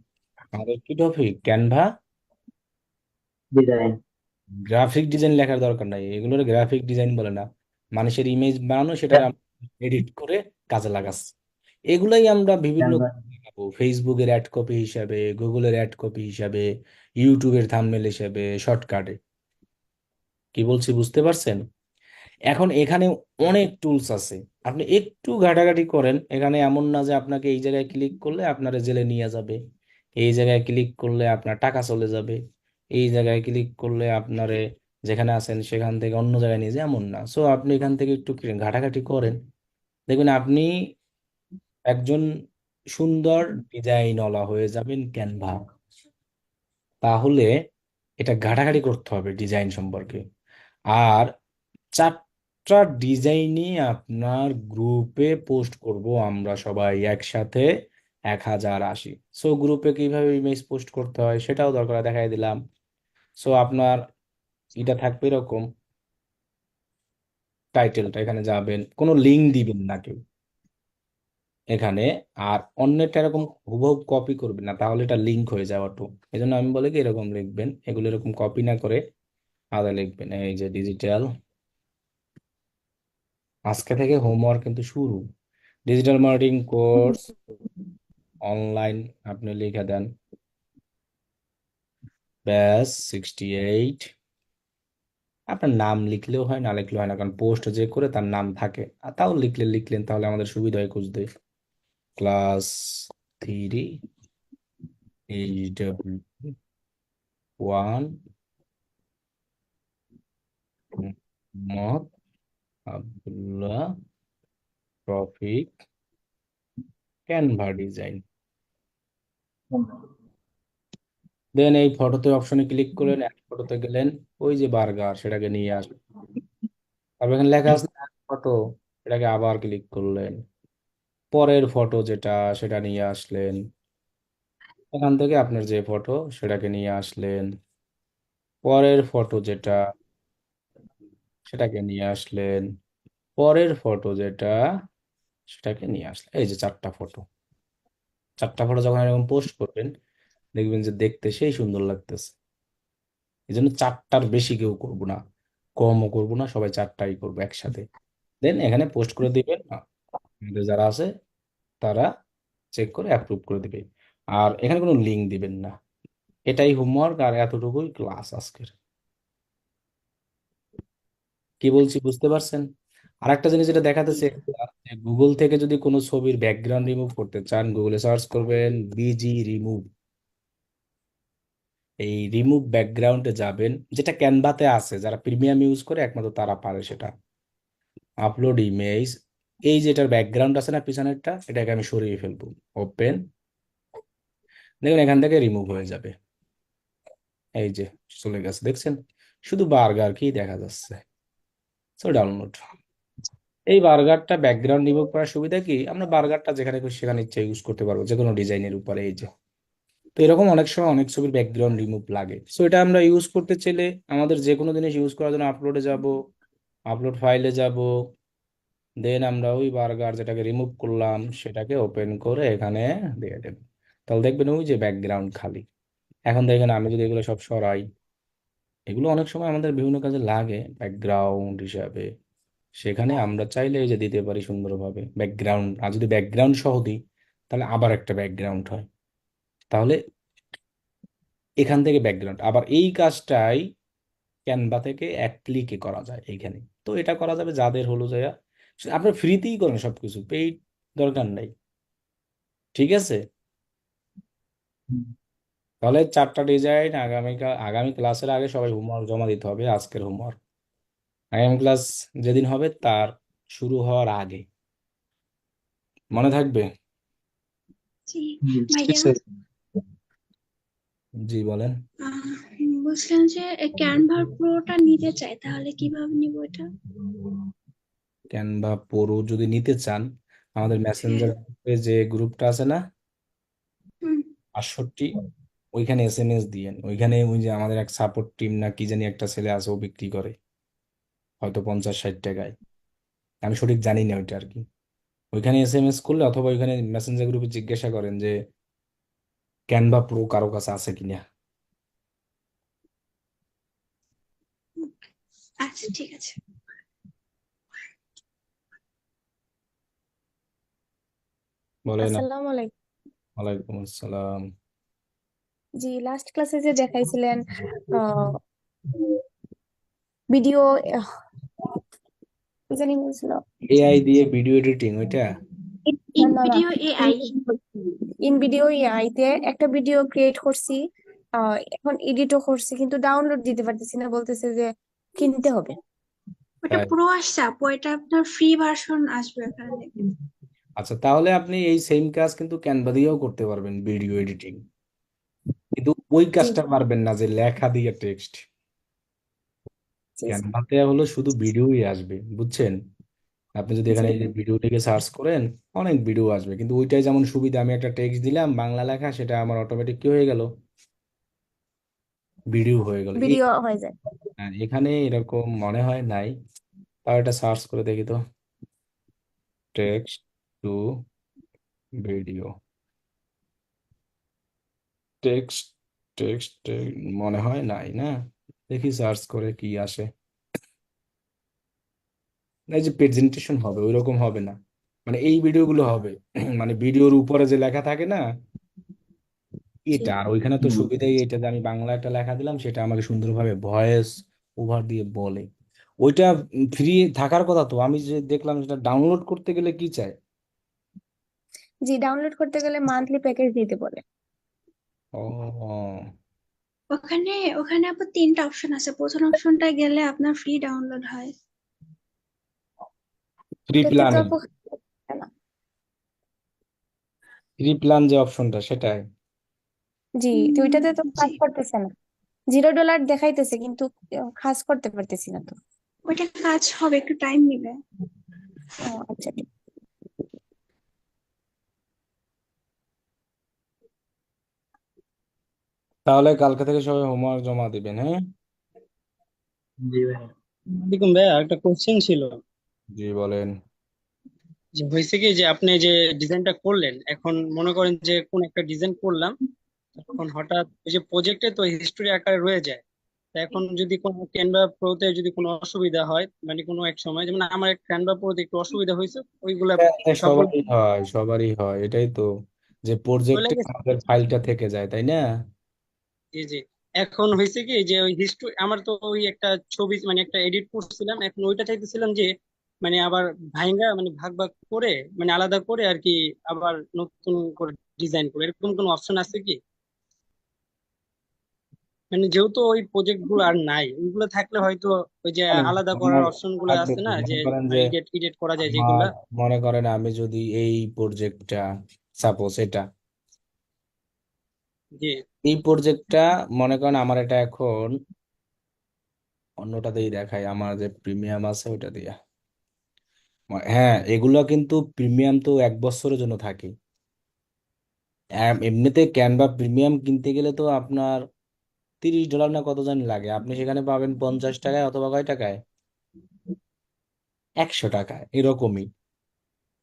আমাদের কি topic? Canva design. Graphic design. লেখার দরকার নাই, এগুলোর গ্রাফিক ডিজাইন বলে না। মানুষের ইমেজ বানানো, সেটা এডিট করে কাজে লাগাচ্ছে। এগুলাই আমরা বিভিন্ন ফেসবুকের অ্যাড কপি হিসাবে, গুগলের অ্যাড কপি হিসাবে, ইউটিউবের থাম্বনেল হিসাবে, শর্টকাটে। কি বলছি বুঝতে পারছেন? এখন এখানে অনেক টুলস আছে, আপনি একটু ঘাটাঘাটি করেন। এখানে এমন না যে আপনাকে এই জায়গায় ক্লিক করলে আপনার জেলে নিয়ে যাবে, এই জায়গায় ক্লিক করলে আপনার টাকা চলে যাবে, এই জায়গায় ক্লিক করলে আপনারে যেখানে আছেন সেখান থেকে অন্য জায়গায় নিয়ে যায়, এমন না। সো আপনি এখান থেকে একটু ঘাটাঘাটি করেন, দেখবেন আপনি একজন সুন্দর ডিজাইনওয়ালা হয়ে যাবেন ক্যানভা। তাহলে এটা ঘাটাঘাটি করতে হবে ডিজাইন সম্পর্কে। আর 4টা ডিজাইনই আপনার গ্রুপে পোস্ট করব আমরা সবাই একসাথে, 1080। সো গ্রুপে কিভাবে ইমেজ পোস্ট করতে হয় সেটাও দরকার হয়, দেখাই দিলাম। সো আপনার এটা থাকবে এরকম, টাইটেলটা এখানে যাবেন, কোনো লিঙ্ক দিবেন না কেউ এখানে। আর অন্যটা এরকম হুবহু কপি করবেন না, তাহলে এটা লিঙ্ক হয়ে যাওয়া টু। এই জন্য আমি বলি কি, এরকম লিখবেন, এগুলো এরকম কপি না করে আলাদা লিখবেন। এই যে ডিজিটাল, আজকে থেকে হোমওয়ার্ক কিন্তু শুরু। ডিজিটাল মার্কেটিং কোর্স অনলাইন, আপনি লিখে দেন ব্যাস 68। আপনার নাম লিখলেও হয়, না লিখলেও হয় না, কারণ পোস্ট যে করে তার নাম থাকে। আর তাও লিখলেন, তাহলে আমাদের সুবিধা হয় খুঁজতে। Class 3 HW1 Mohammad Abdullah Rafiq, Canva design. Then এই ফটোতে অপশনে ক্লিক করলেন, এক ফটোতে গেলেন, ওই যে বার্গার সেটাকে নিয়ে আসলেন। তারপর এখানে লেখা আছে ফটো, এটাকে আবার ক্লিক করলেন। পরের ফটো যেটা, সেটা নিয়ে আসলেন। এখান থেকে আপনার যে ফটো সেটাকে নিয়ে আসলেন। পরের ফটো যেটা, সেটাকে নিয়ে আসলেন। পরের ফটো যেটা, সেটাকে নিয়ে আসলেন। এই যে 4টা ফটো। 4টা ফটো যখন এরকম পোস্ট করবেন, দেখবেন যে দেখতে সেই সুন্দর লাগতেছে। এই জন্য 4টার বেশি কেউ করবো না, কমও করবো না, সবাই 4টাই করবো একসাথে। দেন এখানে পোস্ট করে দিবেন, আমাদের যারা আছে তারা চেক করে অ্যাপ্রুভ করে দিবে। আর এখানে কোনো লিঙ্ক দিবেন না। এটাই হোমওয়ার্ক, আর এতটুকুই ক্লাস আজকের। কি বলছি বুঝতে পারছেন? আর একটা জিনিস যেটা দেখাতেছে, গুগল থেকে যদি কোনো ছবির ব্যাকগ্রাউন্ড রিমুভ করতে চান, গুগলে সার্চ করবেন বিজি রিমুভ। এই রিমুভ ব্যাকগ্রাউন্ডে যাবেন, যেটা ক্যানভাতে আছে, যারা প্রিমিয়াম ইউজ করে একমাত্র তারা পারে সেটা। আপলোড ইমেজ, এই যেটার ব্যাকগ্রাউন্ড আছে না পিছনেরটা, এটাকে আমি সরিয়ে ফেলবো। ওপেন, দেখুন এখান থেকে রিমুভ হয়ে যাবে। এই যে চলে গেছে, দেখছেন? শুধু বার্গার কি দেখা যাচ্ছে। সো ডাউনলোড, এই বার্গারটা ব্যাকগ্রাউন্ড রিমুভ করার সুবিধা কি, আমরা বার্গারটা যেখানে খুশি সেখানে ইচ্ছা ইউজ করতে পারবো, যে কোনো ডিজাইনের উপরে। এই যে, তো এরকম অনেক সময় অনেক ছবির ব্যাকগ্রাউন্ড রিমুভ লাগে, সো এটা আমরা ইউজ করতে চাইলে আমাদের যে কোনো জিনিস ইউজ করার জন্য আপলোডে যাব, আপলোড ফাইলে যাব, দেন আমরা ওই বার্গার যেটাকে রিমুভ করলাম সেটাকে ওপেন করে এখানে দিয়ে দেব। তাহলে দেখবেন ওই যে ব্যাকগ্রাউন্ড খালি। এখন দেখেন আমি যদি এগুলো সব সরাই, এগুলো অনেক সময় আমাদের বিভিন্ন কাজে লাগে ব্যাকগ্রাউন্ড হিসাবে, সেখানে আমরা চাইলে এই যে দিতে পারি সুন্দরভাবে ব্যাকগ্রাউন্ড। আর যদি ব্যাকগ্রাউন্ড সহ দিই তাহলে আবার একটা ব্যাকগ্রাউন্ড হয়। তাহলে এখান থেকে ব্যাকগ্রাউন্ড, আবার এই কাজটাই ক্যানভা থেকে এক ক্লিকে করা যায় এইখানে। তো এটা করা যাবে যাদের হলো যে আপনি ফ্রিতেই করেন সবকিছু, পেইড দরকার নাই। ঠিক আছে, তাহলে 4টা ডিজাইন আগামী ক্লাসের আগে সবাই হোমওয়ার্ক জমা দিতে হবে, আজকের হোমওয়ার্ক। আগামী ক্লাস যেদিন হবে তার শুরু হওয়ার আগে, মনে থাকবে? জি জি ভাইয়া, স্যার। জি বলেন। বলছিলাম যে ক্যানভা প্রোটা নিতে চাই, তাহলে কিভাবে নিব এটা? ক্যানভা প্রো যদি নিতে চান, আমাদের হ্যাঁ। মেসেঞ্জার গ্রুপে যে গ্রুপটা আছে না, হুম। 65, ওইখানে SMS দিয়েন। ওইখানে ওই যে আমাদের এক সাপোর্ট টিম না কি জানি একটা ছেলে আছে, ও বিক্রি করে হয়তো 50-60 টাকায়, আমি সঠিক জানি না ওইটা আর কি। ওইখানে SMS করলে অথবা ওইখানে মেসেঞ্জার গ্রুপে জিজ্ঞাসা করেন যে ক্যানভা প্রো কারো কাছে আছে কিনা। আচ্ছা ঠিক আছে। বলেন। আসসালামু আলাইকুম। ওয়ালাইকুম আসসালাম। জি, লাস্ট ক্লাসে যে দেখাইছিলেন ভিডিও, কি জানি বলছিল, AI দিয়ে ভিডিও এডিটিং ওইটা। না ইন না না, ভিডিও এআই। ইন ভিডিও আইতে একটা ভিডিও ক্রিয়েট করছি, এখন এডিটও করছি, কিন্তু ডাউনলোড দিতে পারতেছি না, বলতেছে যে কিনতে হবে। ওটা তাই? প্রো আসছে আপু, এটা আপনার ফ্রি ভার্সন আসবে ওখানে দেখবেন। আচ্ছা, তাহলে আপনি এই সেম কাজ কিন্তু ক্যানভা দিয়েও করতে পারবেন, ভিডিও এডিটিং, কিন্তু ওই জি কাজটা পারবেন না যে লেখা দিয়ে টেক্সট। জি জি ক্যানভাতে হলো শুধু ভিডিওই আসবে, বুঝছেন? আপনি যদি জি এখানে ভিডিও লিখে সার্চ করেন অনেক ভিডিও আসবে, কিন্তু ওইটাই যেমন সুবিধা, আমি একটা টেক্সট দিলাম বাংলা লেখা, সেটা আমার অটোমেটিক কি হয়ে গেল, ভিডিও হয়ে গেল। ভিডিও হয়ে যায়। এখানে এরকম মনে হয় নাই। তাও এটা সার্চ করে দেখি তো, text to video, text text মনে হয় নাই না। দেখি সার্চ করে কি আসে। এই যে প্রেজেন্টেশন হবে ওই রকম হবে না, মানে এই ভিডিওগুলো হবে মানে ভিডিওর উপরে যে লেখা থাকে না, জি এটা। আর ওইখানে তো সুবিধাই এটা যে আমি বাংলা একটা লেখা দিলাম, সেটা আমাকে সুন্দরভাবে ভয়েস ওভার দিয়ে বলে। ওইটা ফ্রি থাকার কথা, তো আমি যে দেখলাম সেটা ডাউনলোড করতে গেলে কি চাই। জি, ডাউনলোড করতে গেলে মান্থলি প্যাকেজ দিতে বলে। ও, ওখানে ওখানে আপু 3টা অপশন আছে, প্রথম অপশনটায় গেলে আপনার ফ্রি ডাউনলোড হয়। ফ্রি ওটাতে তো প্ল্যানে, আপু না। ফ্রি প্ল্যান যে অপশনটা সেটাই। জি, তো ওইটাতে তো জি, কাজ করতেছে না, $0 দেখাইতেছে, কিন্তু কাজ করতে পারতেছি না তো। ওইটা কাজ হবে, একটু টাইম নিবে। ও আচ্ছা ঠিক। তাহলে কালকে থেকে সবাই হোমওয়ার্ক জমা দিবেন, হ্যাঁ? জি ভাই। দেখুন ভাই, একটা কোশ্চেন ছিল জি বলেন। যে হয়েছে কি যে আপনি যে ডিজাইনটা করলেন, এখন মনে করেন যে কোন একটা ডিজাইন করলাম, তখন হঠাৎ ওই যে প্রজেক্টে তো হিস্টোরি আকারে রয়ে যায়। তা এখন যদি কোনো ক্যানভা প্রোতে যদি কোনো অসুবিধা হয়, মানে কোনো এক সময়, যেমন আমার এক ক্যানভা প্রোতে একটু অসুবিধা হয়েছে, ওইগুলা হ্যাঁ, সবগুলো সবারই হয়, সবারই হয়, এটাই তো, যে চলে প্রজেক্টে গেছে। আমাদের ফাইলটা থেকে যায়, তাই না? জি জি। এখন হয়েছে কি যে ওই হিস্টোরি আমার তো ওই একটা ছবি মানে একটা এডিট করছিলাম, এখন ওইটা চাইতেছিলাম যে মানে আবার ভাইঙ্গা মানে ভাগ ভাগ করে, মানে আলাদা করে আর কি, আবার নতুন করে ডিজাইন করে, এরকম কোনো অপশন আছে কি? মানে যেহেতু ওই প্রজেক্ট গুলো আর নাই, ওইগুলো থাকলে হয়তো ওই যে মানে আলাদা করার আমার অপশন গুলো থাকবে আছে তো, না, যে মনে করেন যে এডিট এডিট করা যায় আমার, যেগুলা। মনে করেন আমি যদি এই প্রজেক্টটা, সাপোজ এটা, জি এই প্রজেক্টটা, মনে করেন আমার এটা এখন অন্যটা দিয়ে দেখাই, আমার যে প্রিমিয়াম আছে ওইটা দিয়ে। হ্যাঁ, এগুলো কিন্তু প্রিমিয়াম তো 1 বছরের জন্য থাকে। এমনিতে ক্যানভা প্রিমিয়াম কিনতে গেলে তো আপনার $30 না কত জানি লাগে, আপনি সেখানে পাবেন 50 টাকায় অথবা কয় টাকায়, 100 টাকায় এরকমই।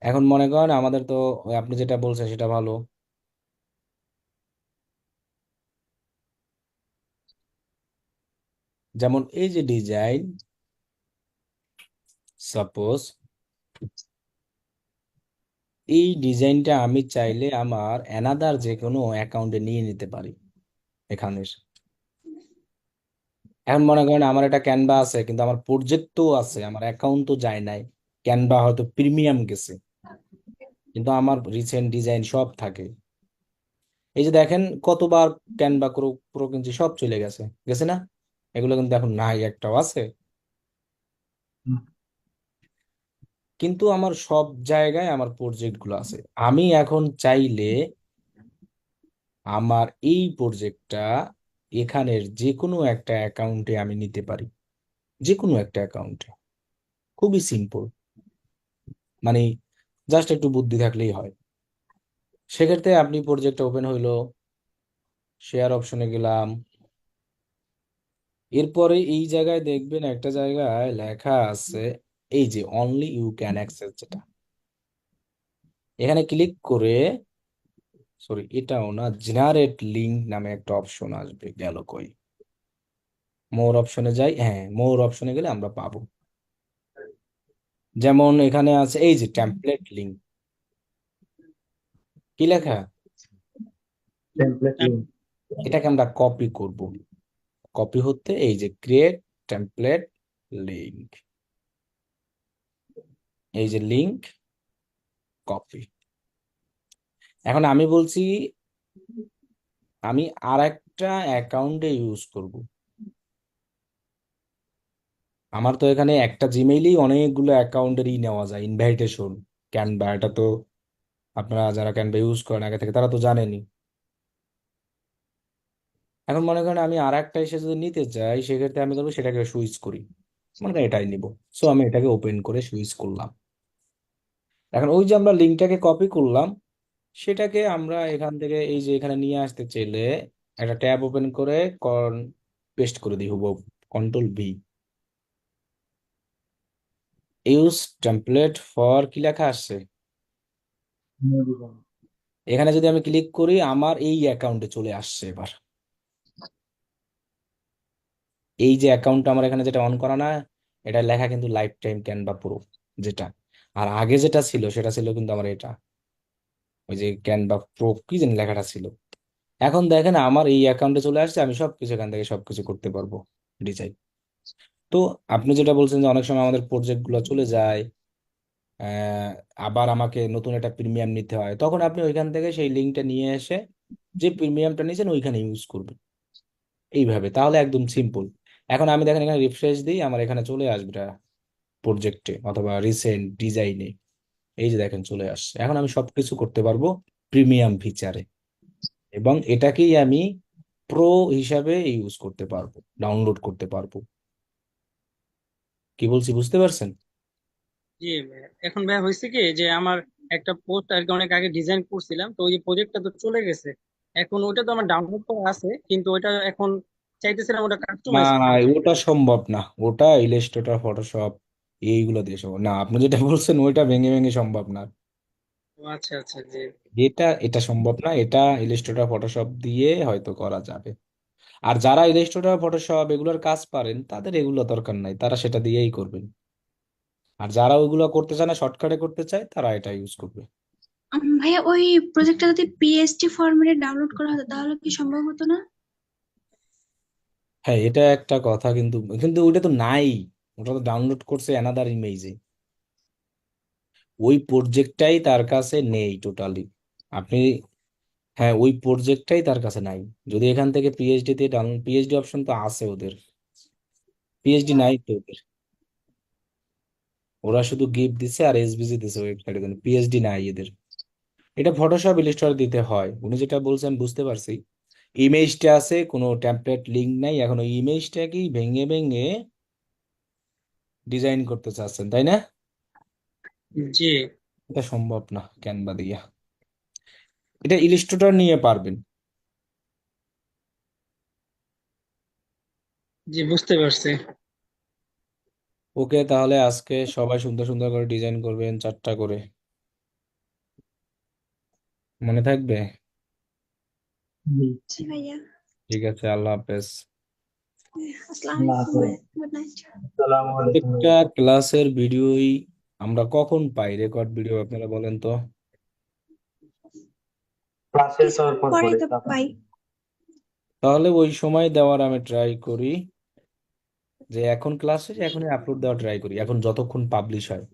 এখন মনে করেন আমাদের তো ওই আপনি যেটা বলছেন সেটা ভালো। যেমন এই যে ডিজাইন, সাপোজ এই ডিজাইনটা আমি চাইলে আমার অ্যানাদার যে কোনো অ্যাকাউন্টে নিয়ে নিতে পারি এখানের। এখন মনে করেন আমার একটা ক্যানভা আছে কিন্তু আমার প্রজেক্ট তো আছে, আমার অ্যাকাউন্ট তো যায় নাই, ক্যানভা হয়তো প্রিমিয়াম গেছে কিন্তু আমার রিসেন্ট ডিজাইন সব থাকে। এই যে দেখেন কতবার ক্যানভা পুরো কিন্তু সব চলে গেছে, গেছে না? এগুলো কিন্তু এখন নাই, একটাও আছে। কিন্তু আমার সব জায়গায় আমার প্রজেক্ট গুলো আছে। আমি এখন চাইলে আমার এই প্রজেক্টটা এখানের যে কোনো একটা অ্যাকাউন্টে আমি নিতে পারি, যে কোনো একটা অ্যাকাউন্টে। খুবই সিম্পল, মানে জাস্ট একটু বুদ্ধি থাকলেই হয়। সেক্ষেত্রে আপনি প্রজেক্ট ওপেন হইলো, শেয়ার অপশনে গেলাম, এরপরে এই জায়গায় দেখবেন একটা জায়গায় লেখা আছে এই যে অনলি ইউ ক্যান অ্যাক্সেস, যেটা এখানে ক্লিক করে, সরি এটাও না, জেনারেট লিঙ্ক নামে একটা অপশন আসবে, গেল কই? মোর অপশনে যাই, হ্যাঁ মোর অপশনে গেলে আমরা পাবো। যেমন এখানে আছে এই যে টেমপ্লেট লিঙ্ক, কি লেখা? Template link. এটাকে আমরা কপি করব। কপি হতে এই যে ক্রিয়েট টেমপ্লেট লিঙ্ক, এই যে লিঙ্ক কপি। এখন আমি বলছি আমি আর একটা অ্যাকাউন্টে ইউজ করব। আমার তো এখানে একটা জিমেইলেই অনেকগুলো অ্যাকাউন্টেরই নেওয়া যায় ইনভাইটেশন। ক্যানভা, এটা তো আপনারা যারা ক্যানভা ইউজ করেন আগে থেকে তারা তো জানেনই। এখন মনে করেন আমি আর একটা এসে যদি নিতে চাই, সেক্ষেত্রে আমি করবো সেটাকে সুইচ করি, মনে করেন এটাই নিব। সো আমি এটাকে ওপেন করে সুইচ করলাম। এখন ওই যে আমরা লিঙ্কটাকে কপি করলাম, সেটাকে আমরা এখান থেকে এই যে এখানে নিয়ে আসতে চাইলে একটা ট্যাব ওপেন করে পেস্ট করে দিই হুবহু, control V, use template for, কি লেখা আসছে এখানে, যদি আমি ক্লিক করি আমার এই অ্যাকাউন্টে চলে আসছে। এবার এই যে অ্যাকাউন্টটা আমার এখানে যেটা অন করা না, এটা লেখা কিন্তু লাইফ টাইম ক্যানভা প্রো যেটা, আর আগে যেটা ছিল সেটা ছিল কিন্তু আমার এটা, ওই যে ক্যানভা প্রো কি জানি লেখাটা ছিল। এখন দেখেন আমার এই অ্যাকাউন্টে চলে আসছে, আমি সবকিছু এখান থেকে সবকিছু করতে পারবো ডিজাইন। তো আপনি যেটা বলছেন যে অনেক সময় আমাদের প্রজেক্ট গুলো চলে যায়, আহ, আবার আমাকে নতুন একটা প্রিমিয়াম নিতে হয়, তখন আপনি ওইখান থেকে সেই লিঙ্কটা নিয়ে এসে যে প্রিমিয়ামটা নিয়েছেন ওইখানে ইউজ করবেন এইভাবে, তাহলে একদম সিম্পল। এখন আমি দেখেন এখানে রিফ্রেশ দিই, আমার এখানে চলে আসবে প্রজেক্টে অথবা রিসেন্ট ডিজাইনে, এই যে দেখেন চলে আসছে। এখন আমি সবকিছু করতে পারবো প্রিমিয়াম ফিচারে, এবং এটাকেই আমি প্রো হিসাবে ইউজ করতে পারবো, ডাউনলোড করতে পারবো। কি বলছি বুঝতে পারছেন? জি ভাইয়া। এখন ভাইয়া হয়েছে কি যে আমার একটা পোস্ট আর কি অনেক আগে ডিজাইন করছিলাম, তো ওই যে প্রজেক্টটা তো চলে গেছে। এখন ওটা তো আমার ডাউনলোড করা আছে, কিন্তু ওটা এখন চাইতেছিলাম ওটা না, কাস্টমাইজ করতে। ওটা সম্ভব না, ওটা ইলাস্ট্রেটর ফটোশপ এইগুলো দিয়ে সম্ভব না। আপনি যেটা বলছেন ওইটা ভেঙে ভেঙে সম্ভব না। ও আচ্ছা আচ্ছা, জি। এটা সম্ভব না, এটা ইলাস্ট্রেটর ফটোশপ দিয়ে হয়তো করা যাবে। আর যারা ইলাস্ট্রেটর ফটোশপ এগুলোর কাজ পারেন তাদের এগুলো দরকার নাই, তারা সেটা দিয়েই করবেন। আর যারা ওইগুলো করতে চায় না, শর্টকাটে করতে চায়, তারা এটা ইউজ করবে। ভাইয়া ওই প্রজেক্টটা যদি পিএসডি ফরম্যাটে ডাউনলোড করা হতো তাহলে কি সম্ভব হতো না? হ্যাঁ, এটা একটা কথা, কিন্তু কিন্তু ওইটা তো নাই, ওটা তো ডাউনলোড করছে অ্যানাদার ইমেজে, ওই প্রজেক্টটাই তার কাছে নেই টোটালি। আপনি, হ্যাঁ ওই প্রজেক্টটাই তার কাছে নাই। যদি এখান থেকে পিএইচডি তে ডাউনলোড, পিএইচডি অপশন তো আছে ওদের, পিএইচডি নাই তো ওদের, ওরা শুধু গিফট দিছে আর এসবিসি দিছে ওয়েবসাইটে, কিন্তু পিএইচডি নাই এদের। এটা ফটোশপ ইলিস্ট্রেটর দিতে হয়, উনি যেটা বলছেন বুঝতে পারছি। ইমেজটা আছে, কোনো টেমপ্লেট লিঙ্ক নাই, এখন ওই ইমেজটাকেই ভেঙে ভেঙে ডিজাইন করতে চাচ্ছেন, তাই না? জি এটা সম্ভব না ক্যানভা দিয়া। এটা ইলিস্ট্রেটর নিয়ে পারবেন। জি বুঝতে পারছি। ওকে, তাহলে আজকে সবাই সুন্দর সুন্দর করে ডিজাইন করবেন 4টা করে, মনে থাকবে? জি ভাইয়া। ঠিক আছে, আল্লাহ হাফেজ। আসসালামু আলাইকুম ভাইয়া, গুড নাইট। প্রত্যেকটা ক্লাসের ভিডিওই আমরা কখন পাই, রেকর্ড ভিডিও আপনারা বলেন তো? কিছুক্ষণ পরেই তো পাই। তাহলে ওই সময় দেওয়ার আমি ট্রাই করি, যে এখন ক্লাস শেষে এখনই আপলোড দেওয়ার ট্রাই করি, এখন যতক্ষণ পাবলিশ হয়।